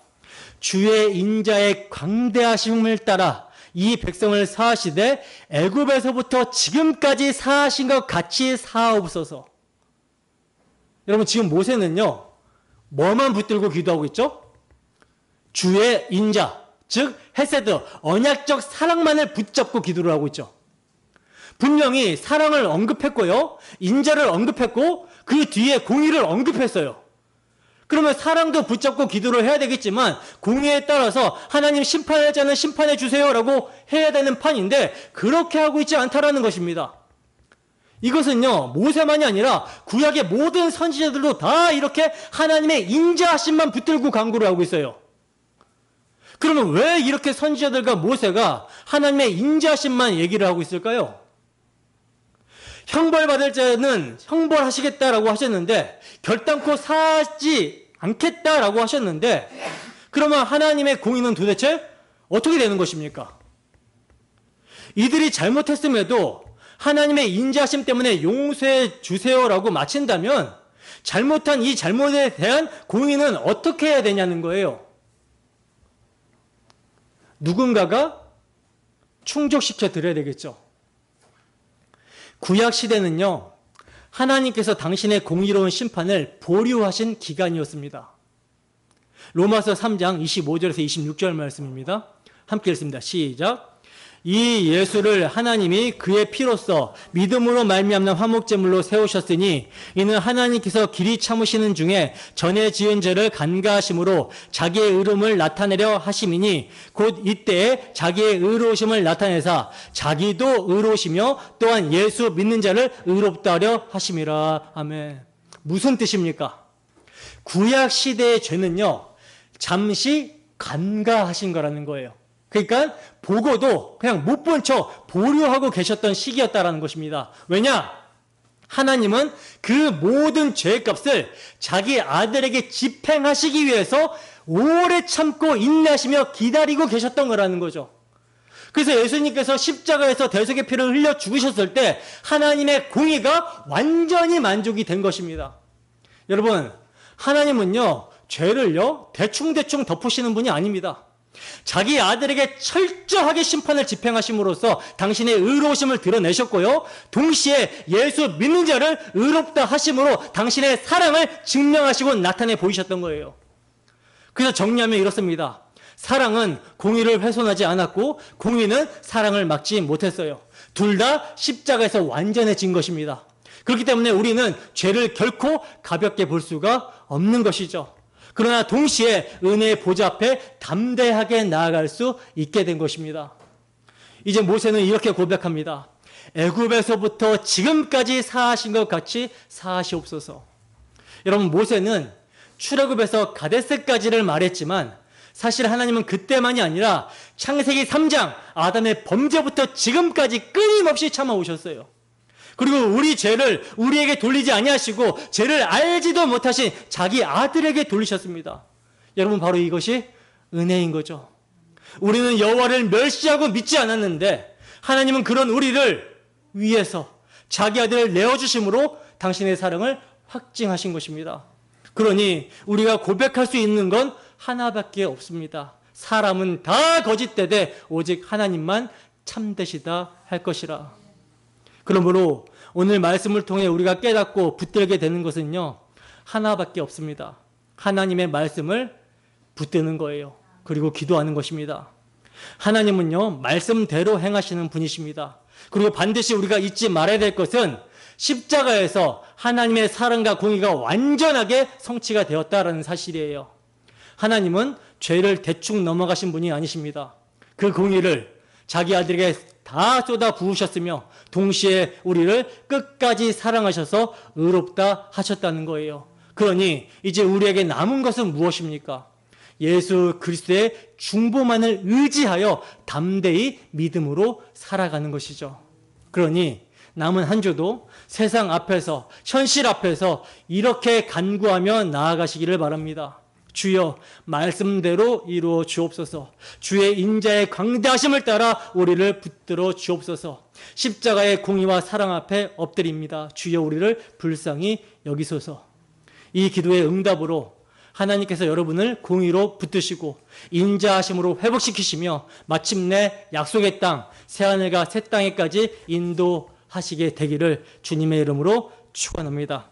주의 인자의 광대하심을 따라 이 백성을 사하시되 애굽에서부터 지금까지 사하신 것 같이 사하옵소서. 여러분, 지금 모세는요, 뭐만 붙들고 기도하고 있죠? 주의 인자, 즉 헤세드, 언약적 사랑만을 붙잡고 기도를 하고 있죠. 분명히 사랑을 언급했고요, 인자를 언급했고 그 뒤에 공의를 언급했어요. 그러면 사랑도 붙잡고 기도를 해야 되겠지만 공의에 따라서 하나님 심판할 자는 심판해 주세요라고 해야 되는 판인데 그렇게 하고 있지 않다라는 것입니다. 이것은요, 모세만이 아니라 구약의 모든 선지자들도 다 이렇게 하나님의 인자하심만 붙들고 간구를 하고 있어요. 그러면 왜 이렇게 선지자들과 모세가 하나님의 인자하심만 얘기를 하고 있을까요? 형벌받을 자는 형벌하시겠다라고 하셨는데 결단코 사지 않겠다라고 하셨는데 그러면 하나님의 공의는 도대체 어떻게 되는 것입니까? 이들이 잘못했음에도 하나님의 인자하심 때문에 용서해 주세요라고 마친다면 잘못한 이 잘못에 대한 공의는 어떻게 해야 되냐는 거예요. 누군가가 충족시켜 드려야 되겠죠. 구약 시대는요, 하나님께서 당신의 공의로운 심판을 보류하신 기간이었습니다. 로마서 3장 25절에서 26절 말씀입니다. 함께 읽습니다. 시작. 이 예수를 하나님이 그의 피로써 믿음으로 말미암는 화목제물로 세우셨으니 이는 하나님께서 길이 참으시는 중에 전에 지은 죄를 간과하심으로 자기의 의로움을 나타내려 하심이니 곧 이때에 자기의 의로우심을 나타내사 자기도 의로우시며 또한 예수 믿는 자를 의롭다 하려 하심이라. 아멘. 무슨 뜻입니까? 구약 시대의 죄는요, 잠시 간과하신 거라는 거예요. 그러니까 보고도 그냥 못 본 척 보류하고 계셨던 시기였다라는 것입니다. 왜냐? 하나님은 그 모든 죄값을 자기 아들에게 집행하시기 위해서 오래 참고 인내하시며 기다리고 계셨던 거라는 거죠. 그래서 예수님께서 십자가에서 대속의 피를 흘려 죽으셨을 때 하나님의 공의가 완전히 만족이 된 것입니다. 여러분, 하나님은요, 죄를요 대충대충 덮으시는 분이 아닙니다. 자기 아들에게 철저하게 심판을 집행하심으로써 당신의 의로우심을 드러내셨고요, 동시에 예수 믿는 자를 의롭다 하심으로 당신의 사랑을 증명하시고 나타내 보이셨던 거예요. 그래서 정리하면 이렇습니다. 사랑은 공의를 훼손하지 않았고 공의는 사랑을 막지 못했어요. 둘 다 십자가에서 완전해진 것입니다. 그렇기 때문에 우리는 죄를 결코 가볍게 볼 수가 없는 것이죠. 그러나 동시에 은혜의 보좌 앞에 담대하게 나아갈 수 있게 된 것입니다. 이제 모세는 이렇게 고백합니다. 애굽에서부터 지금까지 사하신 것 같이 사하시옵소서. 여러분, 모세는 출애굽에서 가데스까지를 말했지만 사실 하나님은 그때만이 아니라 창세기 3장 아담의 범죄부터 지금까지 끊임없이 참아오셨어요. 그리고 우리 죄를 우리에게 돌리지 아니하시고 죄를 알지도 못하신 자기 아들에게 돌리셨습니다. 여러분, 바로 이것이 은혜인 거죠. 우리는 여호와를 멸시하고 믿지 않았는데 하나님은 그런 우리를 위해서 자기 아들을 내어주심으로 당신의 사랑을 확증하신 것입니다. 그러니 우리가 고백할 수 있는 건 하나밖에 없습니다. 사람은 다 거짓되되 오직 하나님만 참되시다 할 것이라. 그러므로 오늘 말씀을 통해 우리가 깨닫고 붙들게 되는 것은요, 하나밖에 없습니다. 하나님의 말씀을 붙드는 거예요. 그리고 기도하는 것입니다. 하나님은요, 말씀대로 행하시는 분이십니다. 그리고 반드시 우리가 잊지 말아야 될 것은 십자가에서 하나님의 사랑과 공의가 완전하게 성취가 되었다라는 사실이에요. 하나님은 죄를 대충 넘어가신 분이 아니십니다. 그 공의를 자기 아들에게 다 쏟아 부으셨으며 동시에 우리를 끝까지 사랑하셔서 의롭다 하셨다는 거예요. 그러니 이제 우리에게 남은 것은 무엇입니까? 예수 그리스도의 중보만을 의지하여 담대히 믿음으로 살아가는 것이죠. 그러니 남은 한 주도 세상 앞에서, 현실 앞에서 이렇게 간구하며 나아가시기를 바랍니다. 주여, 말씀대로 이루어 주옵소서. 주의 인자의 광대하심을 따라 우리를 붙들어 주옵소서. 십자가의 공의와 사랑 앞에 엎드립니다. 주여, 우리를 불쌍히 여기소서. 이 기도의 응답으로 하나님께서 여러분을 공의로 붙드시고 인자하심으로 회복시키시며 마침내 약속의 땅, 새하늘과 새 땅에까지 인도하시게 되기를 주님의 이름으로 축원합니다.